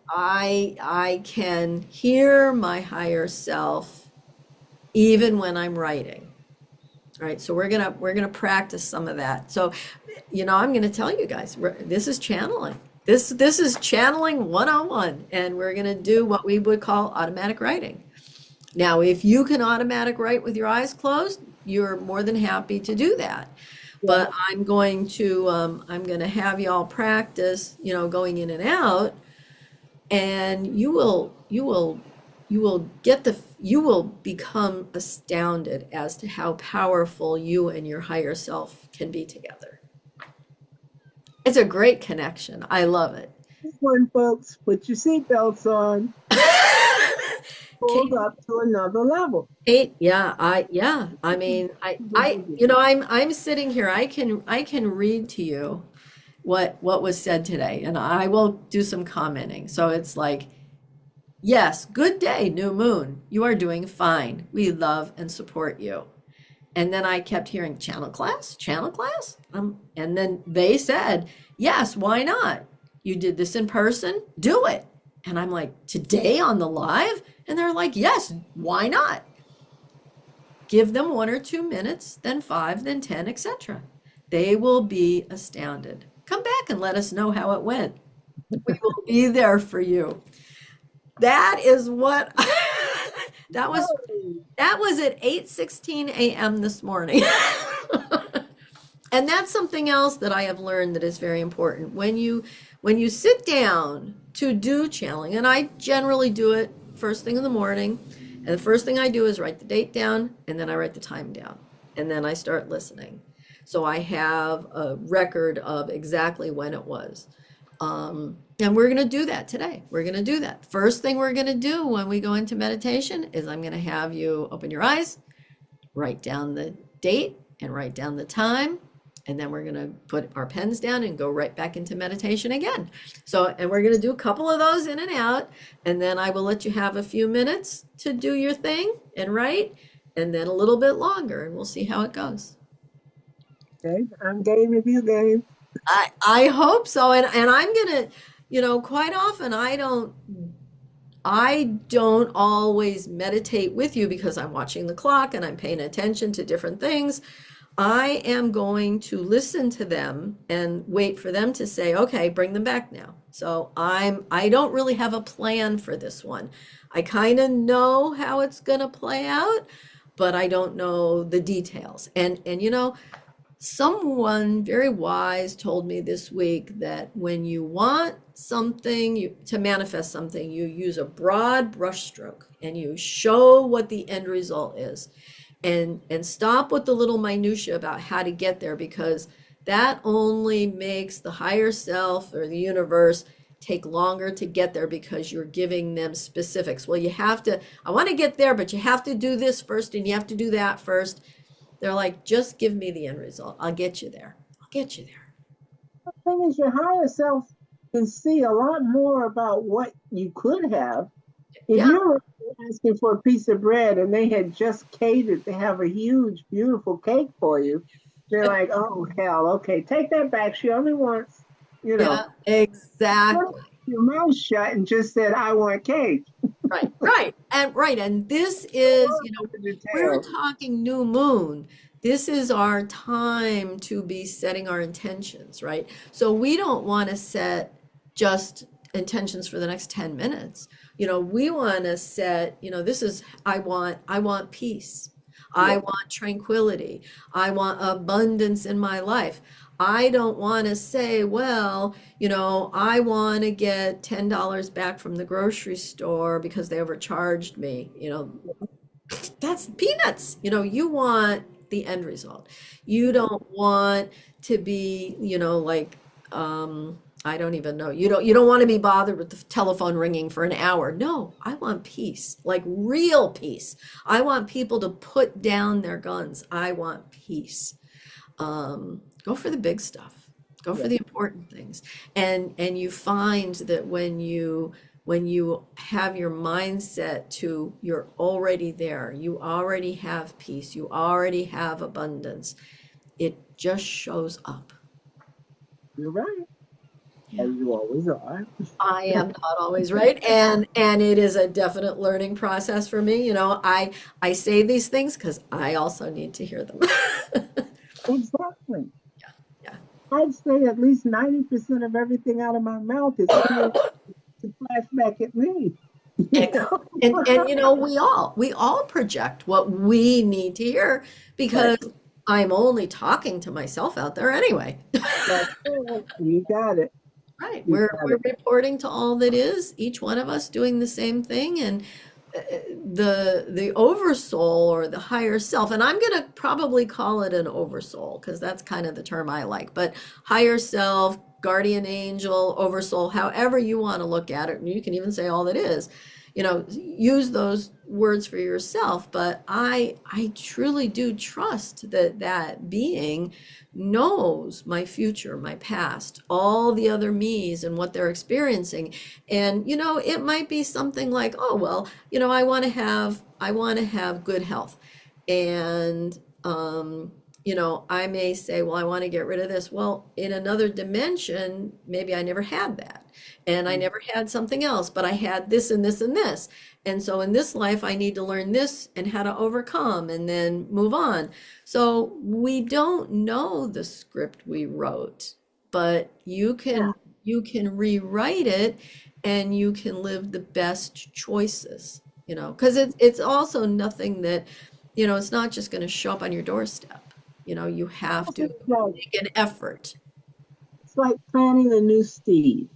I can hear my higher self even when I'm writing. All right, so we're gonna practice some of that. So, I'm gonna tell you guys, this is channeling. This is channeling 101, and we're gonna do what we would call automatic writing. Now, if you can automatic write with your eyes closed, you're more than happy to do that. Yeah. But I'm gonna have y'all practice, going in and out, and you will become astounded as to how powerful you and your higher self can be together. It's a great connection. I love it. This one, folks, put your seatbelts on, pulled Kate, up to another level. Kate, yeah. I mean, I'm sitting here. I can read to you what was said today, and I will do some commenting. So it's like, yes, good day, new moon. You are doing fine. We love and support you. And then I kept hearing channel class, channel class. And then they said, yes, why not? You did this in person, do it. And I'm like, today on the live? And they're like, yes, why not? Give them 1 or 2 minutes, then 5, then 10, etc. They will be astounded. Come back and let us know how it went. We will be there for you. That is what that was Oh, that was at 8:16 a.m. this morning. And that's something else that I have learned that is very important. When you sit down to do channeling, and I generally do it first thing in the morning, and the first thing I do is write the date down, and then I write the time down, and then I start listening. So I have a record of exactly when it was. And we're going to do that today. We're going to do that. First thing we're going to do when we go into meditation is I'm going to have you open your eyes, write down the date and write down the time. And then we're going to put our pens down and go right back into meditation again. And we're going to do a couple of those in and out. And then I will let you have a few minutes to do your thing and write, and then a little bit longer, and we'll see how it goes. okay. I'm game if you game. I hope so. And I'm gonna, quite often I don't always meditate with you because I'm watching the clock and I'm paying attention to different things. I am going to listen to them and wait for them to say, okay, bring them back now. So I don't really have a plan for this one. I kind of know how it's going to play out, but I don't know the details. And someone very wise told me this week that when you want something to manifest something, you use a broad brushstroke and you show what the end result is, and stop with the little minutia about how to get there, because that only makes the higher self or the universe take longer to get there because you're giving them specifics. Well, you have to, I want to get there, but you have to do this first and you have to do that first. They're like, just give me the end result. I'll get you there. I'll get you there. The thing is, your higher self can see a lot more about what you could have. If Yeah. you're asking for a piece of bread and they had just catered to have a huge, beautiful cake for you, they're like, oh, hell, okay, take that back. She only wants, you Yeah, know, put exactly. your mouth shut and just said, I want cake. Right, right. And this is, The we're details. talking new moon. This is our time to be setting our intentions, right? So we don't want to set just intentions for the next 10 minutes. We want to set, this is, I want peace. I Yeah. want tranquility. I want abundance in my life. I don't want to say, well, I want to get $10 back from the grocery store because they overcharged me. That's peanuts. You want the end result. You don't want to be, like, I don't even know. You don't want to be bothered with the telephone ringing for an hour. No, I want peace, like real peace. I want people to put down their guns. I want peace. Go for the big stuff. Go for Yeah. the important things. And you find that when you have your mindset to you're already there, you already have peace, you already have abundance, it just shows up. You're right, Yeah. as you always are. I am not always right, and it is a definite learning process for me. I say these things because I also need to hear them. Exactly. Yeah. I'd say at least 90% of everything out of my mouth is coming to flash back at me. You Ex- know? and we all project what we need to hear Right. because I'm only talking to myself out there anyway. That's it. You got it. Right. You We're got we're it. reporting to all that is, each one of us doing the same thing, and the oversoul or the higher self, and I'm going to probably call it an oversoul because that's kind of the term I like, but higher self, guardian angel, oversoul, however you want to look at it, and you can even say all that is, use those words for yourself, but I truly do trust that that being knows my future, my past, all the other me's and what they're experiencing. And it might be something like, oh well, I want to have good health. And I may say, well, I want to get rid of this. Well, in another dimension, maybe I never had that. And I never had something else, but I had this and this and this. And so in this life, I need to learn this and how to overcome and then move on. So we don't know the script we wrote, but you Yeah. can you can rewrite it and you can live the best choices, because it's also nothing that, it's not just going to show up on your doorstep. You have It's to like, make an effort. it's like planting a new seed.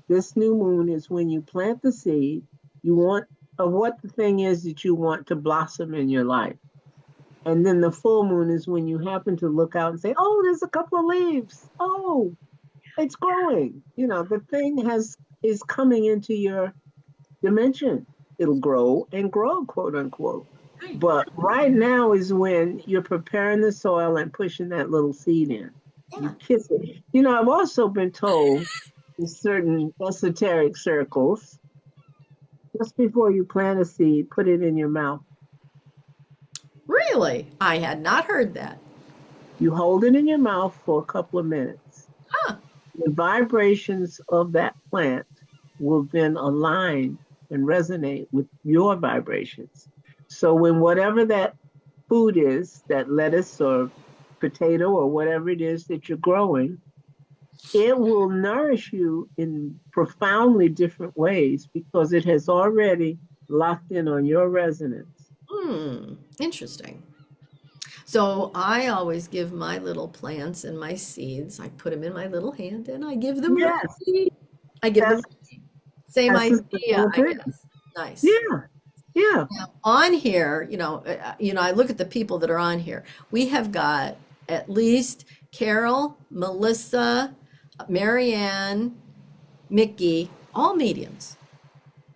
This new moon is when you plant the seed, you want of what the thing is that you want to blossom in your life. And then the full moon is when you happen to look out and say, oh, there's a couple of leaves. Oh, it's growing. The thing is coming into your dimension. It'll grow and grow, quote unquote. Right. But right now is when you're preparing the soil and pushing that little seed in. You Yeah. kiss it. I've also been told in certain esoteric circles, just before you plant a seed, put it in your mouth. Really? I had not heard that. You hold it in your mouth for a couple of minutes. Huh. The vibrations of that plant will then align and resonate with your vibrations. So when whatever that food is, that lettuce or potato or whatever it is that you're growing, it will nourish you in profoundly different ways because it has already locked in on your resonance. Interesting. So I always give my little plants and my seeds, I put them in my little hand and I give them Yes, Reiki. I give them that's Reiki. Same that's the idea, simple I thing. guess. Nice. Yeah, yeah. Now, on here, I look at the people that are on here. We have got at least Carol, Melissa, Marianne, Mickey, all mediums.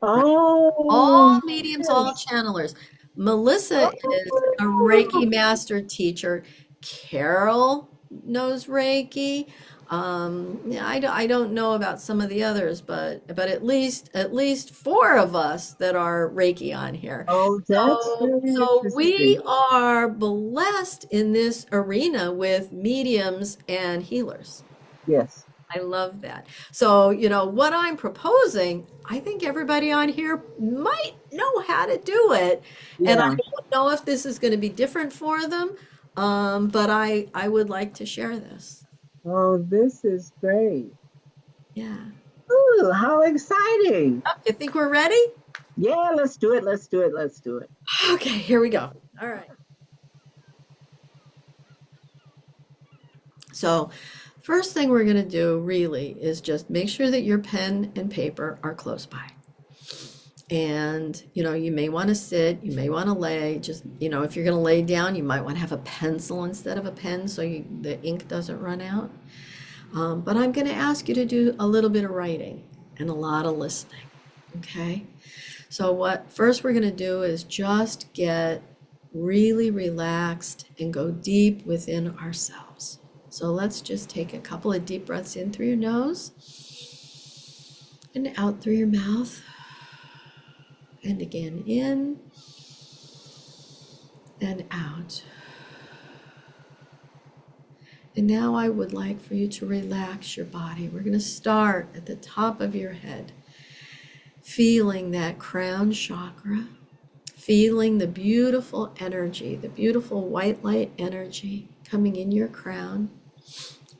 Oh, All mediums, all yes. channelers. Melissa is a Oh, Reiki master teacher. Carol knows Reiki. Yeah, I don't know about some of the others, but at least four of us that are Reiki on here. oh, that's very So we interesting. are blessed in this arena with mediums and healers. Yes. I love that. So, what I'm proposing, I think everybody on here might know how to do it. And I Yeah. don't know if this is going to be different for them, but I would like to share this. Oh, this is great. Yeah. Ooh, how exciting. Oh, you think we're ready? Yeah, let's do it. Let's do it. Let's do it. Okay, here we go. All right. So, first thing we're going to do really is just make sure that your pen and paper are close by. And, you may want to sit, you may want to lay, just, if you're going to lay down, you might want to have a pencil instead of a pen so the ink doesn't run out. But I'm going to ask you to do a little bit of writing and a lot of listening. Okay. So what first we're going to do is just get really relaxed and go deep within ourselves. So let's just take a couple of deep breaths in through your nose and out through your mouth. And again, in and out. And now I would like for you to relax your body. We're going to start at the top of your head, feeling that crown chakra, feeling the beautiful energy, the beautiful white light energy coming in your crown.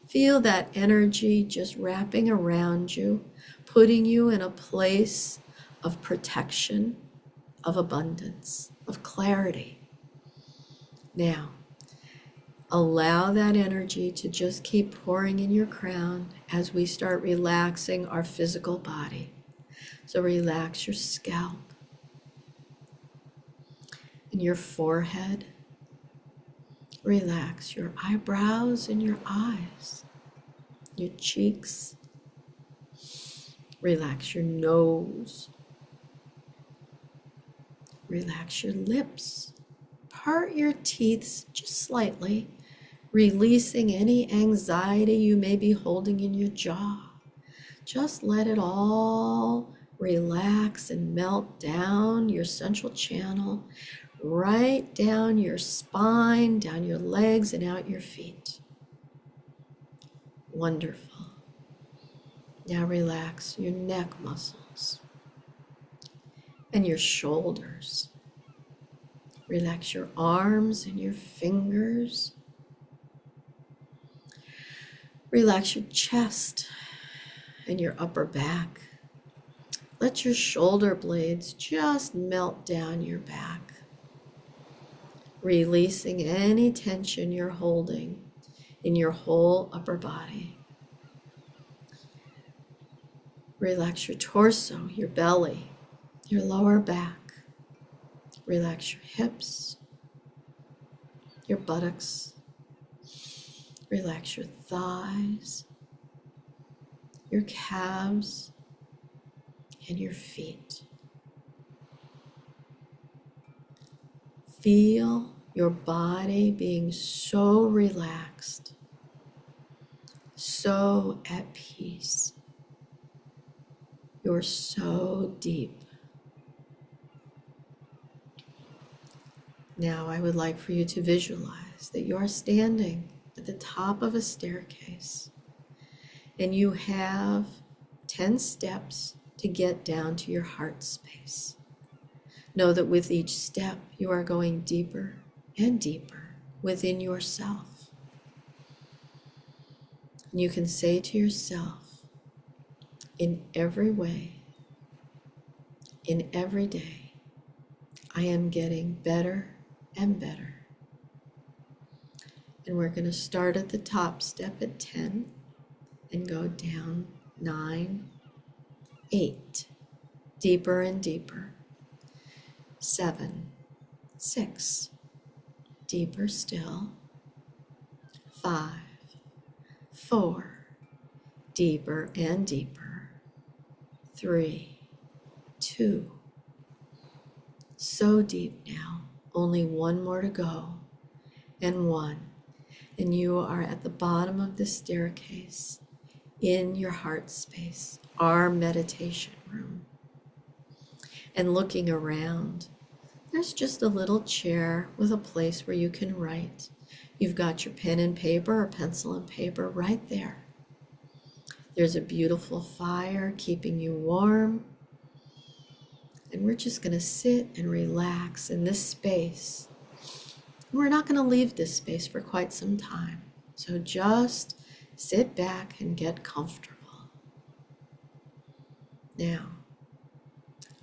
Feel that energy just wrapping around you, putting you in a place of protection, of abundance, of clarity. Now, allow that energy to just keep pouring in your crown as we start relaxing our physical body. So relax your scalp and your forehead. Relax your eyebrows and your eyes, your cheeks. Relax your nose. Relax your lips. Part your teeth just slightly, releasing any anxiety you may be holding in your jaw. Just let it all relax and melt down your central channel, right down your spine, down your legs, and out your feet. Wonderful. Now relax your neck muscles and your shoulders. Relax your arms and your fingers. Relax your chest and your upper back. Let your shoulder blades just melt down your back, releasing any tension you're holding in your whole upper body. Relax your torso, your belly, your lower back. Relax your hips, your buttocks. Relax your thighs, your calves, and your feet. Feel your body being so relaxed, so at peace. You're so deep. Now I would like for you to visualize that you're standing at the top of a staircase and you have 10 steps to get down to your heart space. Know that with each step you are going deeper and deeper within yourself. You can say to yourself, in every way, in every day, I am getting better and better. And we're going to start at the top, step at 10, and go down 9, 8, deeper and deeper. 7, 6, deeper still. 5, 4, deeper and deeper. 3, 2, so deep now, only one more to go, and 1. And you are at the bottom of the staircase in your heart space, our meditation room. And looking around, there's just a little chair with a place where you can write. You've got your pen and paper or pencil and paper right there. There's a beautiful fire keeping you warm. And we're just going to sit and relax in this space. We're not going to leave this space for quite some time. So just sit back and get comfortable. Now,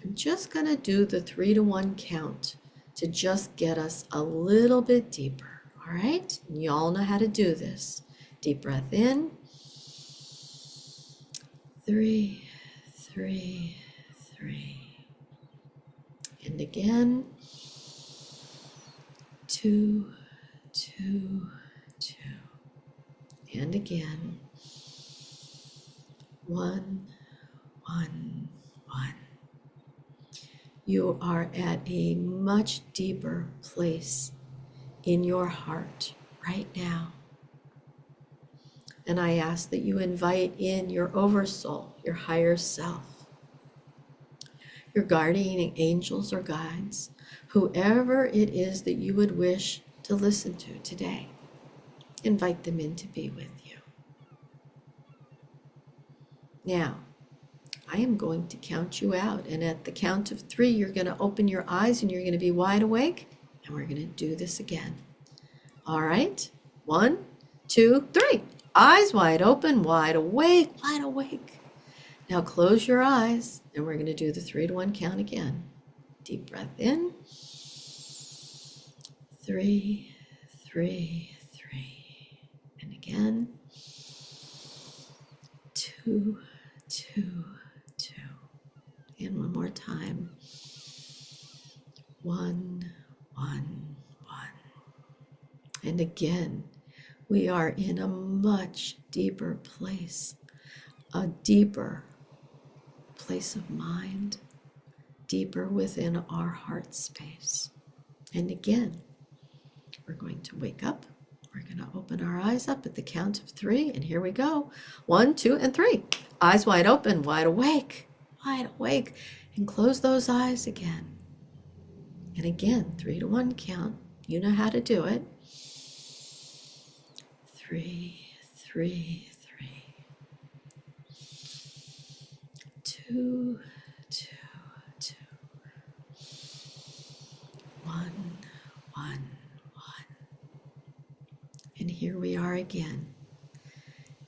I'm just going to do the 3 to 1 count to just get us a little bit deeper. All right? And you all know how to do this. Deep breath in. 3, 3, 3. And again. 2, 2, 2. And again. 1, 1, 1. You are at a much deeper place in your heart right now. And I ask that you invite in your oversoul, your higher self, your guardian angels or guides, whoever it is that you would wish to listen to today. Invite them in to be with you. Now, I am going to count you out, and at the count of 3, you're going to open your eyes and you're going to be wide awake, and we're going to do this again. All right? 1, 2, 3. Eyes wide open, wide awake, wide awake. Now close your eyes, and we're going to do the 3 to 1 count again. Deep breath in. 3, 3, 3. And again. 2, 2, 2. And one more time. 1, 1, 1. And again, we are in a much deeper place, a deeper place of mind, deeper within our heart space. And again, we're going to wake up. We're going to open our eyes up at the count of 3, and here we go. 1, 2, and 3. Eyes wide open, wide awake, and close those eyes again. And again, 3 to 1 count. You know how to do it. 3, 3, 3. 2, 2, 2. 1, 1, 1. And here we are again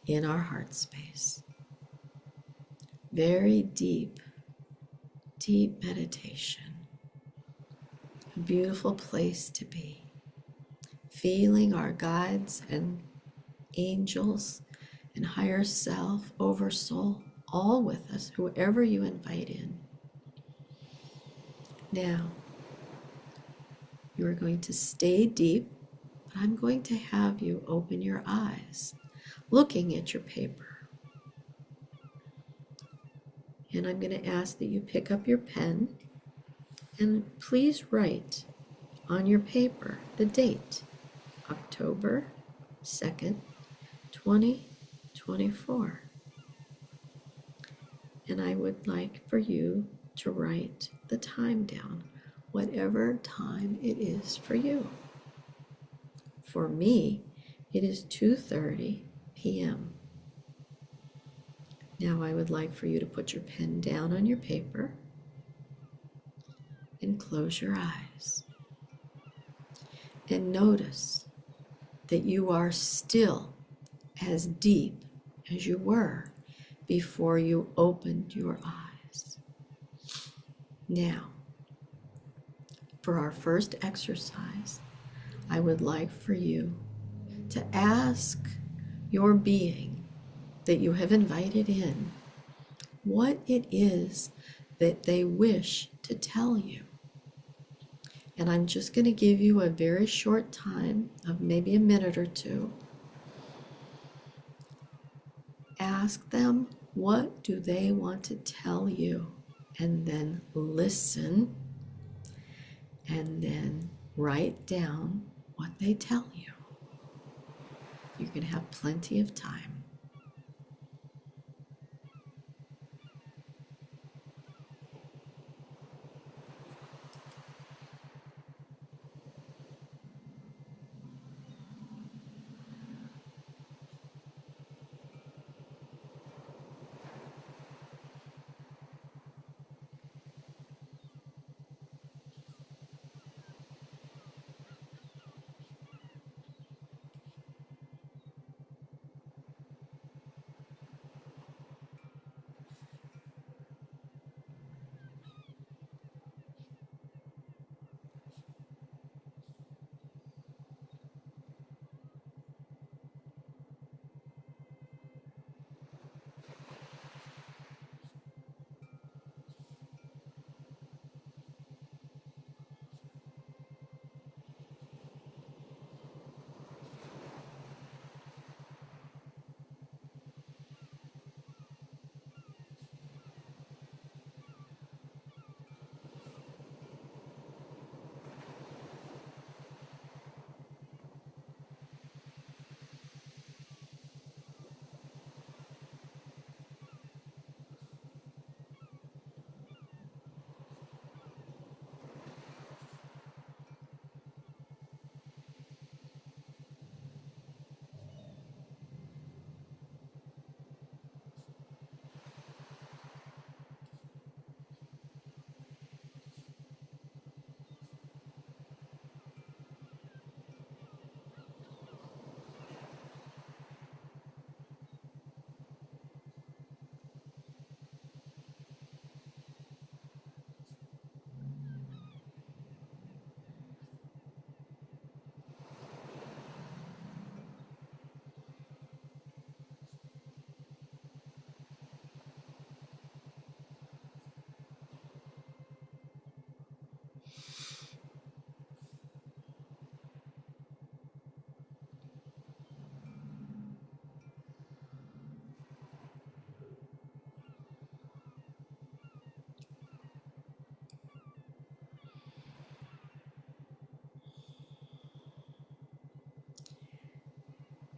in our heart space. Very deep, deep meditation. A beautiful place to be. Feeling our guides and angels and higher self, oversoul, all with us, whoever you invite in. Now, you are going to stay deep, but I'm going to have you open your eyes, looking at your paper. And I'm going to ask that you pick up your pen and please write on your paper the date, October 2nd, 2024. And I would like for you to write the time down, whatever time it is for you. For me, it is 2:30 p.m. Now I would like for you to put your pen down on your paper and close your eyes. And notice that you are still as deep as you were before you opened your eyes. Now, for our first exercise, I would like for you to ask your being that you have invited in what it is that they wish to tell you. And I'm just going to give you a very short time of maybe a minute or two. Ask them, what do they want to tell you? And then listen, and then write down what they tell you. You can have plenty of time.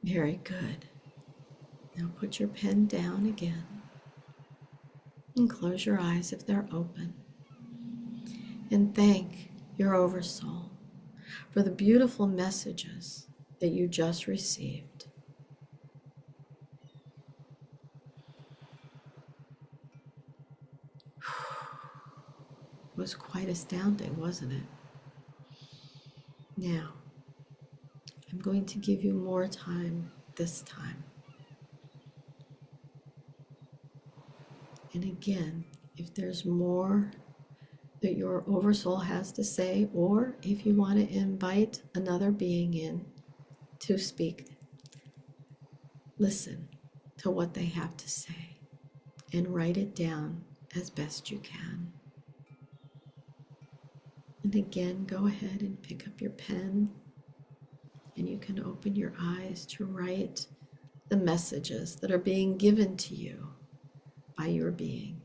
Very good. Now put your pen down again and close your eyes if they're open. And thank your Oversoul for the beautiful messages that you just received. It was quite astounding, wasn't it? Now, I'm going to give you more time this time. And again, if there's more that your Oversoul has to say, or if you want to invite another being in to speak, listen to what they have to say and write it down as best you can. And again, go ahead and pick up your pen, and you can open your eyes to write the messages that are being given to you by your being.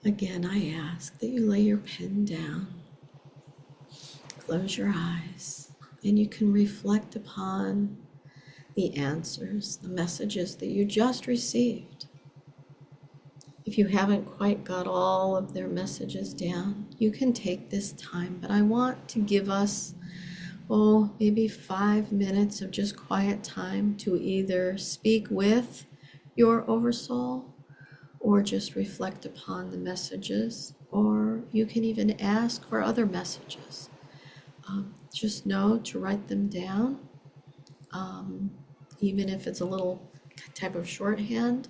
Again, I ask that you lay your pen down, close your eyes, and you can reflect upon the answers, the messages that you just received. If you haven't quite got all of their messages down, you can take this time, but I want to give us, maybe 5 minutes of just quiet time to either speak with your oversoul or just reflect upon the messages, or you can even ask for other messages. Just know to write them down, even if it's a little type of shorthand.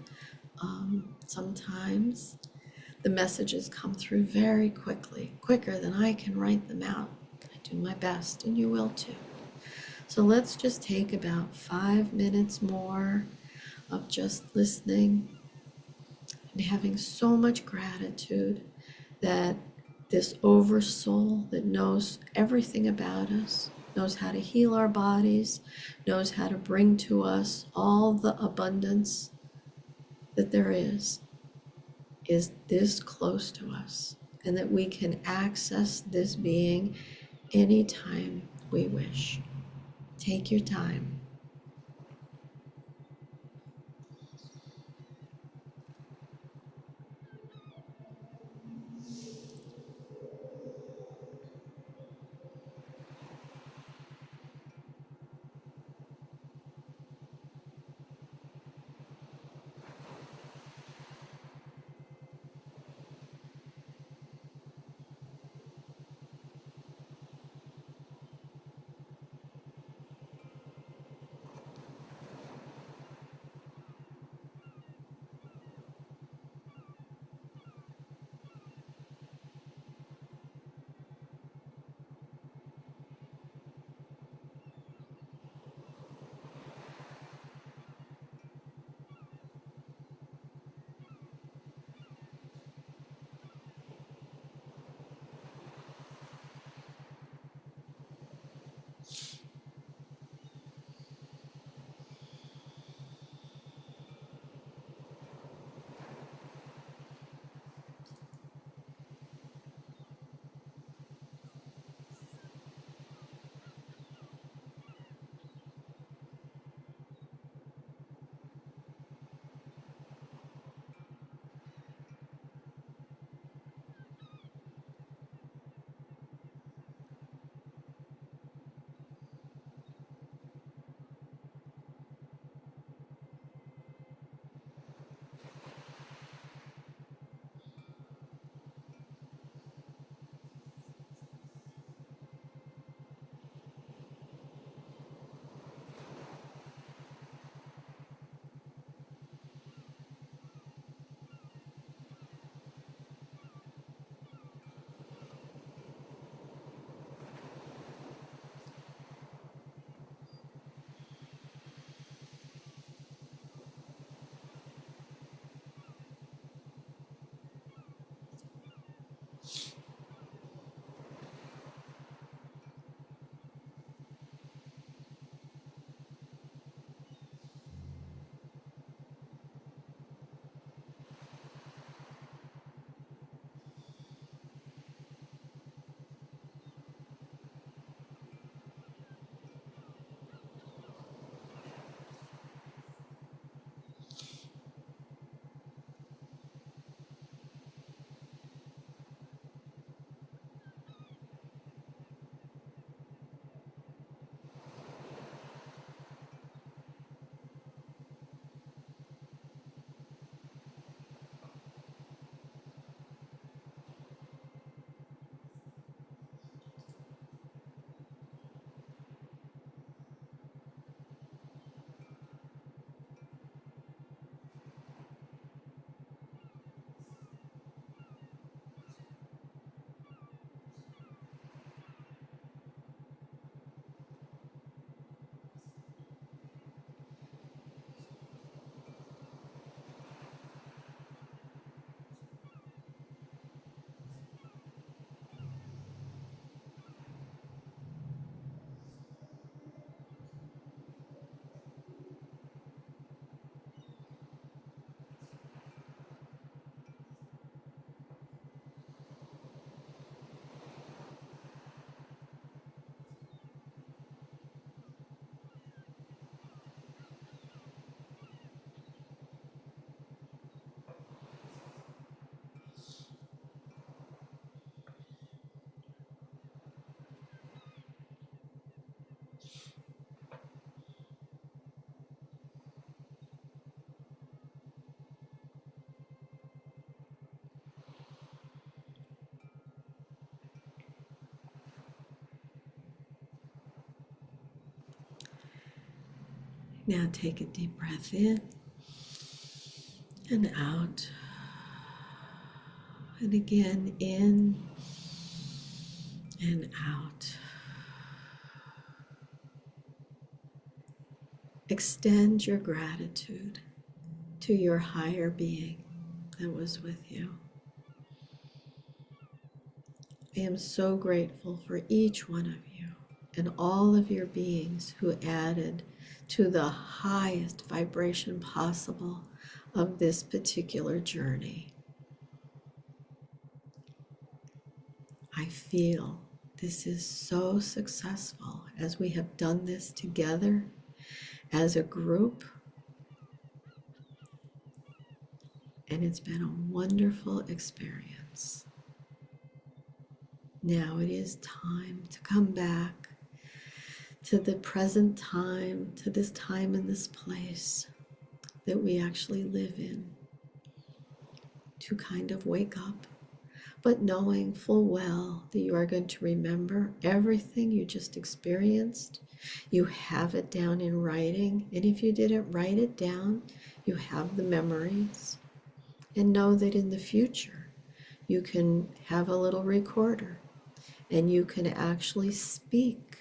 Sometimes the messages come through very quickly, quicker than I can write them out. I do my best, and you will too. So let's just take about 5 minutes more of just listening and having so much gratitude that this oversoul that knows everything about us, knows how to heal our bodies, knows how to bring to us all the abundance that there is this close to us, and that we can access this being anytime we wish. Take your time. Now take a deep breath in and out. And again, in and out. Extend your gratitude to your higher being that was with you. I am so grateful for each one of you and all of your beings who added to the highest vibration possible of this particular journey. I feel this is so successful as we have done this together as a group, and it's been a wonderful experience. Now it is time to come back to the present time, to this time and this place that we actually live in, to kind of wake up, but knowing full well that you are going to remember everything you just experienced. You have it down in writing, and if you didn't write it down, you have the memories. And know that in the future, you can have a little recorder and you can actually speak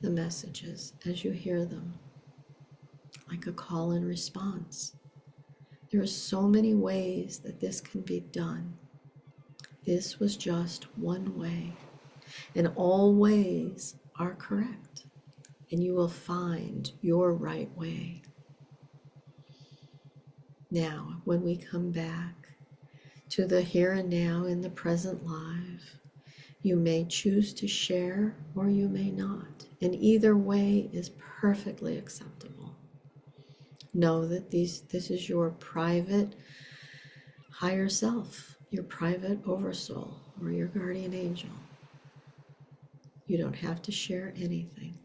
the messages as you hear them, like a call and response. There are so many ways that this can be done. This was just one way, and all ways are correct, and you will find your right way. Now, when we come back to the here and now in the present live, you may choose to share or you may not, and either way is perfectly acceptable. Know that this is your private higher self, your private oversoul, or your guardian angel. You don't have to share anything.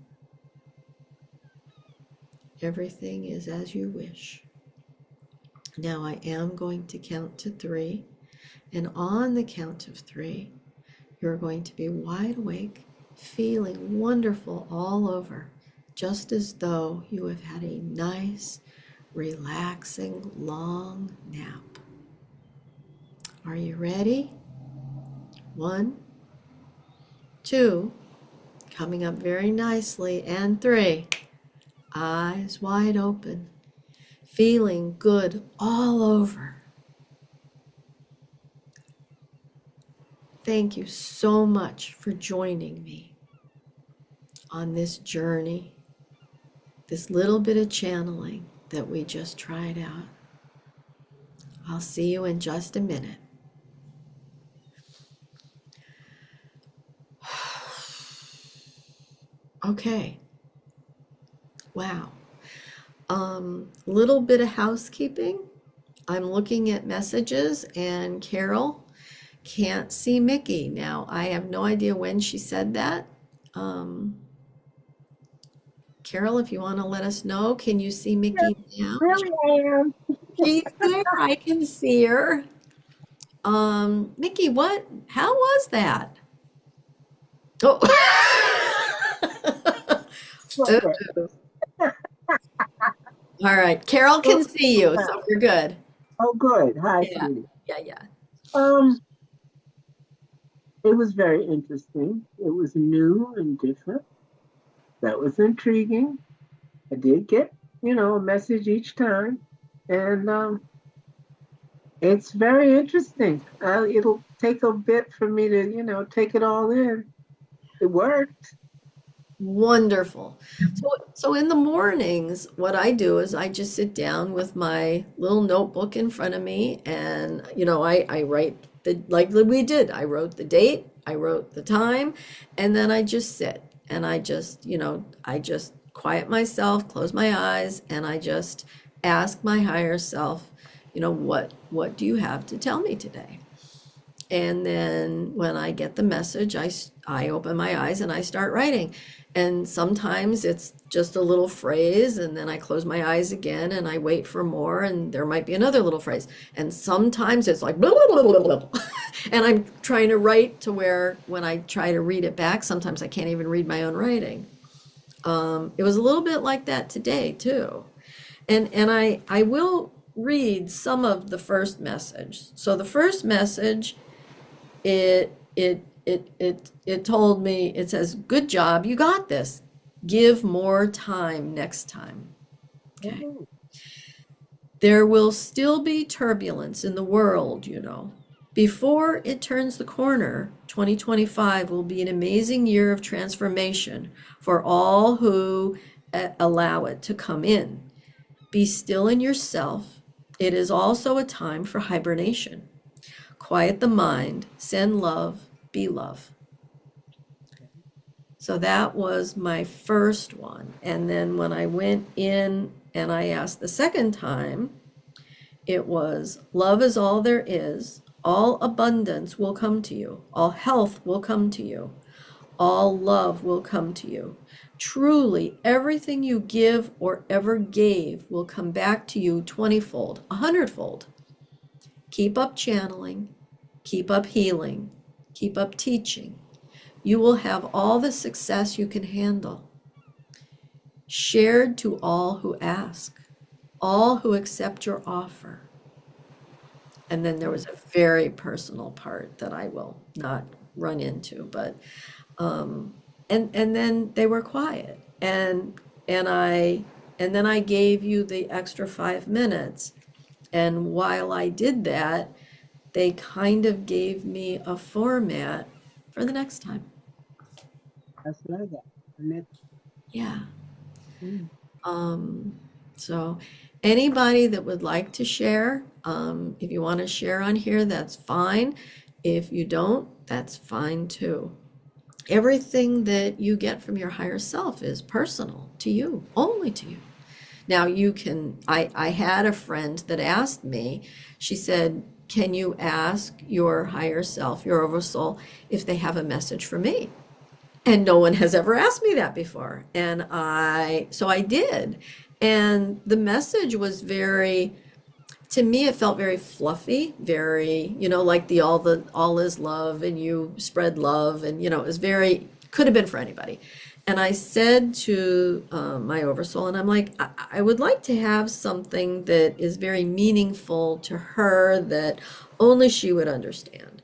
Everything is as you wish. Now I am going to count to 3, and on the count of 3, you're going to be wide awake, feeling wonderful all over, just as though you have had a nice, relaxing, long nap. Are you ready? 1, 2, coming up very nicely, and 3. Eyes wide open, feeling good all over. Thank you so much for joining me on this journey, this little bit of channeling that we just tried out. I'll see you in just a minute. Okay. Wow. Little bit of housekeeping. I'm looking at messages, and Carol can't see Mickey. Now, I have no idea when she said that. Carol, if you want to let us know, can you see Mickey now? Really, I am. She's there. I can see her. Mickey, how was that? Oh. Ooh. All right. Carol can see you, so we're good. Oh, good. Hi, Yeah. sweetie. Yeah. It was very interesting. It was new and different. That was intriguing. I did get, a message each time, and it's very interesting. It'll take a bit for me to, take it all in. It worked. Wonderful. So in the mornings, what I do is I just sit down with my little notebook in front of me, and I write like we did. I wrote the date, I wrote the time, and then I just sit and I just quiet myself, close my eyes, and I just ask my higher self, what do you have to tell me today? And then when I get the message, I open my eyes and I start writing. And sometimes it's just a little phrase, and then I close my eyes again and I wait for more, and there might be another little phrase. And sometimes it's like blah, blah, blah, blah, blah. And I'm trying to write to where when I try to read it back, sometimes I can't even read my own writing. It was a little bit like that today too. And I will read some of the first message. So the first message, it told me, it says, "Good job, you got this. Give more time next time." Okay. Oh, There will still be turbulence in the world, you know. Before it turns the corner, 2025 will be an amazing year of transformation for all who allow it to come in. Be still in yourself. It is also a time for hibernation. Quiet the mind, send love, be love. So that was my first one. And then when I went in and I asked the second time, it was, love is all there is. All abundance will come to you. All health will come to you. All love will come to you. Truly, everything you give or ever gave will come back to you 20-fold, 100-fold. Keep up channeling, keep up healing, keep up teaching. You will have all the success you can handle. Shared to all who ask, all who accept your offer. And then there was a very personal part that I will not run into, but and then they were quiet. And then I gave you the extra 5 minutes. And while I did that, they kind of gave me a format for the next time. that's what I got. And that's, Yeah. mm, Um, so anybody that would like to share, if you want to share on here, that's fine. If you don't, that's fine too. Everything that you get from your higher self is personal to you, only to you. Now you can, I had a friend that asked me, she said, can you ask your higher self, your oversoul, if they have a message for me? And no one has ever asked me that before. So I did. And the message was very, to me, it felt very fluffy, very, like the all is love and you spread love. And, it was very, could have been for anybody. And I said to my oversoul, and I'm like, I would like to have something that is very meaningful to her that only she would understand.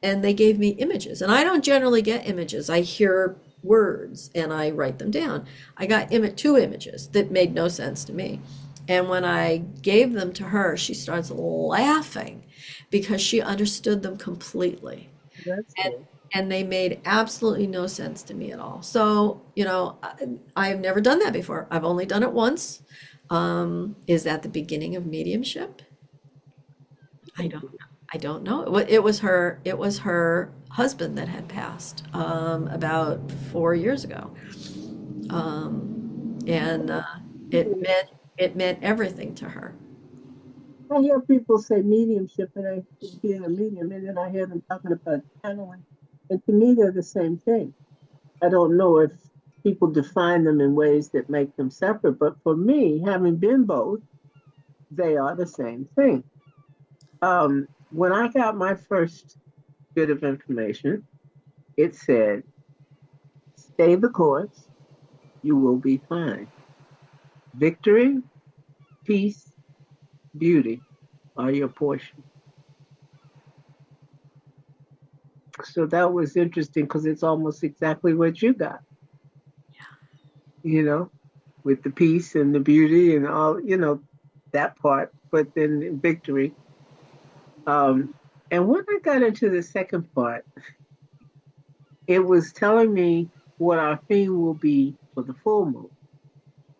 And they gave me images. And I don't generally get images. I hear words and I write them down. I got two images that made no sense to me. And when I gave them to her, she starts laughing because she understood them completely. that's And good. and they made absolutely no sense to me at all. So, I've never done that before. I've only done it once. Is that the beginning of mediumship? I don't I don't know. It was her husband that had passed about 4 years ago. And it meant everything to her. I hear people say mediumship and I being a medium, and then I hear them talking about channeling. And to me, they're the same thing. I don't know if people define them in ways that make them separate, but for me, having been both, they are the same thing. When I got my first bit of information, it said, stay the course, you will be fine. Victory, peace, beauty are your portion. So that was interesting because it's almost exactly what you got, you know, with the peace and the beauty and all, that part, but then victory. Um, and when I got into the second part, it was telling me what our theme will be for the full moon.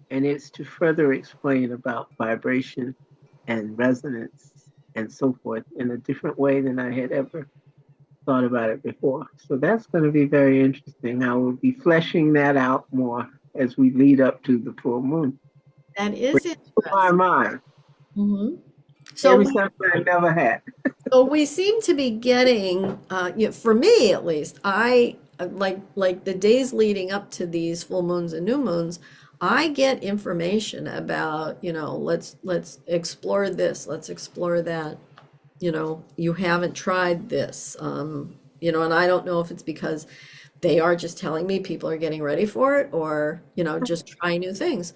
And it's to further explain about vibration and resonance and so forth in a different way than I had ever thought about it before. So that's going to be very interesting. I will be fleshing that out more as we lead up to the full moon. That Which is blew my interesting. mind. Hmm. So Maybe we something I never had. So we seem to be getting, for me at least, I like the days leading up to these full moons and new moons, I get information about, let's explore this, let's explore that. You haven't tried this, and I don't know if it's because they are just telling me people are getting ready for it, or, just try new things.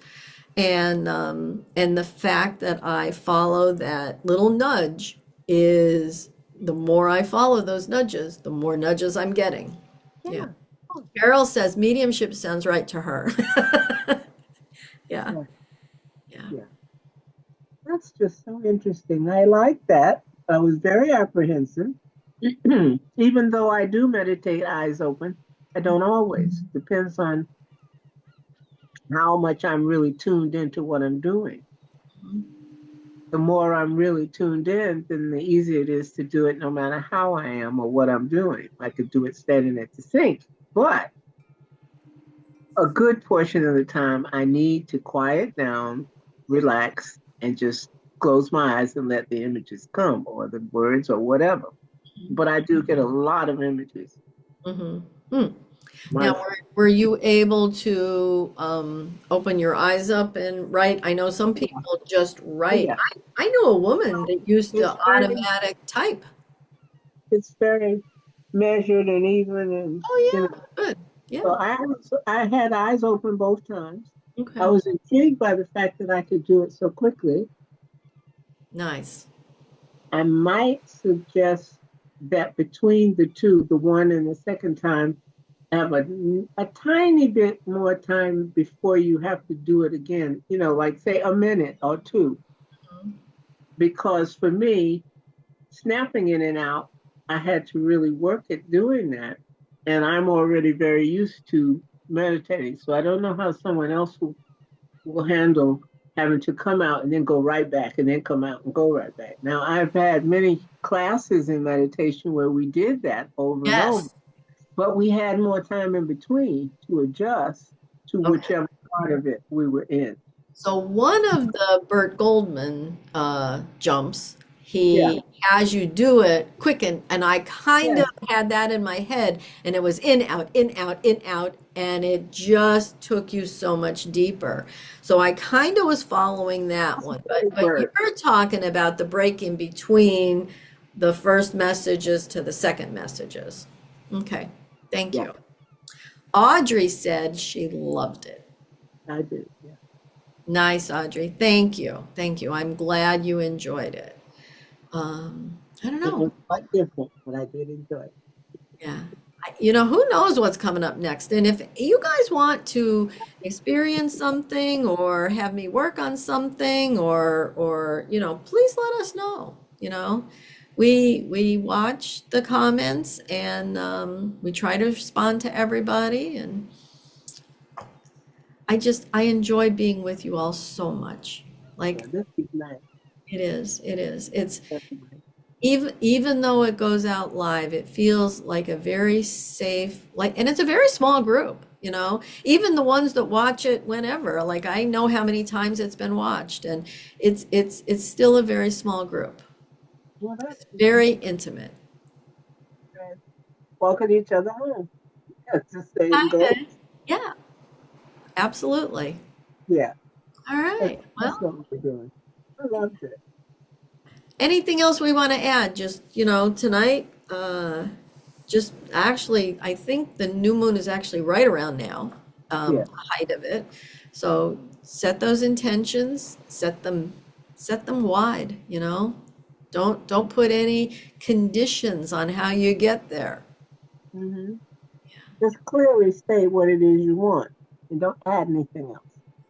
And the fact that I follow that little nudge is the more I follow those nudges, the more nudges I'm getting. Yeah. Yeah. Oh, Carol says mediumship sounds right to her. Yeah. yeah. Yeah. Yeah. That's just so interesting. I like that. I was very apprehensive. Even though I do meditate eyes open, I don't always. Depends on how much I'm really tuned into what I'm doing. The more I'm really tuned in, then the easier it is to do it no matter how I am or what I'm doing. I could do it standing at the sink. But a good portion of the time, I need to quiet down, relax, and just close my eyes and let the images come or the words or whatever. But I do get a lot of images. Hmm. Hmm. My, Now, were you able to open your eyes up and write? I know some people just oh write. yeah, I know a woman that used to it's very, automatic type. it's very measured and even, and Oh, yeah, good. so Yeah. I had eyes open both times. I Okay. was intrigued by the fact that I could do it so quickly. Nice. I might suggest that between the two, the one and the second time, have a tiny bit more time before you have to do it again, like say a minute or two. Because for me, snapping in and out, I had to really work at doing that. And I'm already very used to meditating. So I don't know how someone else will handle having to come out and then go right back and then come out and go right back. Now, I've had many classes in meditation where we did that over and over, Yes. but we had more time in between to adjust to Okay. whichever part of it we were in. So one of the Burt Goldman jumps, Yeah. he has you do it quick, and I kind of Yes. had that in my head, and it was in, out, in, out, in, out, and it just took you so much deeper. So I kind of was following that That's one, very but bird. you're talking about the break in between the first messages to the second messages. Okay, thank Yeah, you. Audrey said she loved it. I did. Yeah. Nice, Audrey. Thank you. Thank you. I'm glad you enjoyed it. I don't It was know. quite different, but I did enjoy it. Yeah. Who knows what's coming up next? And if you guys want to experience something or have me work on something or please let us know. We watch the comments and we try to respond to everybody, and I enjoy being with you all so much. Yeah, Like, this is nice. it is. It is. It's That's nice. even though it goes out live, it feels like a very safe, and it's a very small group. Even the ones that watch it whenever, like I know how many times it's been watched, and it's still a very small group. Well, that's Very intimate. nice. Welcome each other home. Yeah, to say it and go. Yeah, absolutely. Yeah, All right. that's Well, what we're doing. I loved it. anything else we want to add? Just, tonight, just actually, I think the new moon is actually right around now, Yeah. the height of it. So set those intentions, set them wide. Don't put any conditions on how you get there. Hmm. Just clearly state what it is you want and don't add anything else.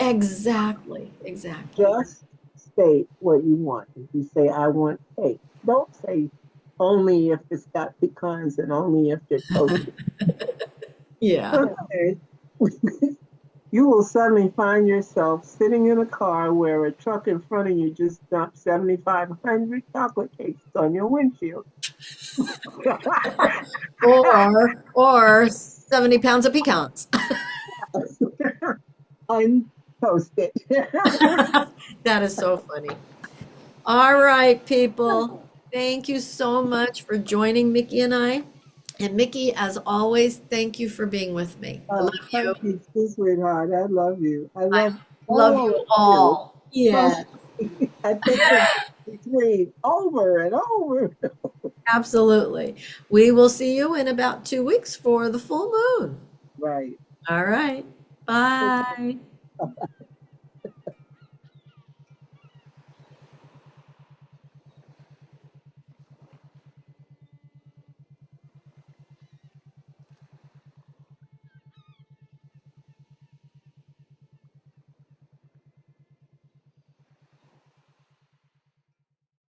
Exactly, exactly. Just state what you want. If you say, I want cake, don't say only if it's got pecans and only if they're toasted. Yeah. Okay. You will suddenly find yourself sitting in a car where a truck in front of you just dumped 7,500 chocolate cakes on your windshield. Or 70 pounds of pecans. Untoasted. That is so funny. All right, people. Thank you so much for joining Mickey and I. And Mickey, as always, thank you for being with me. I love you. Thank you, sweetheart. I love you. I I love love all of you you. all. Yeah. Trust me. I take the dream over and over. Absolutely. We will see you in about 2 weeks for the full moon. Right. All right. Okay. Bye.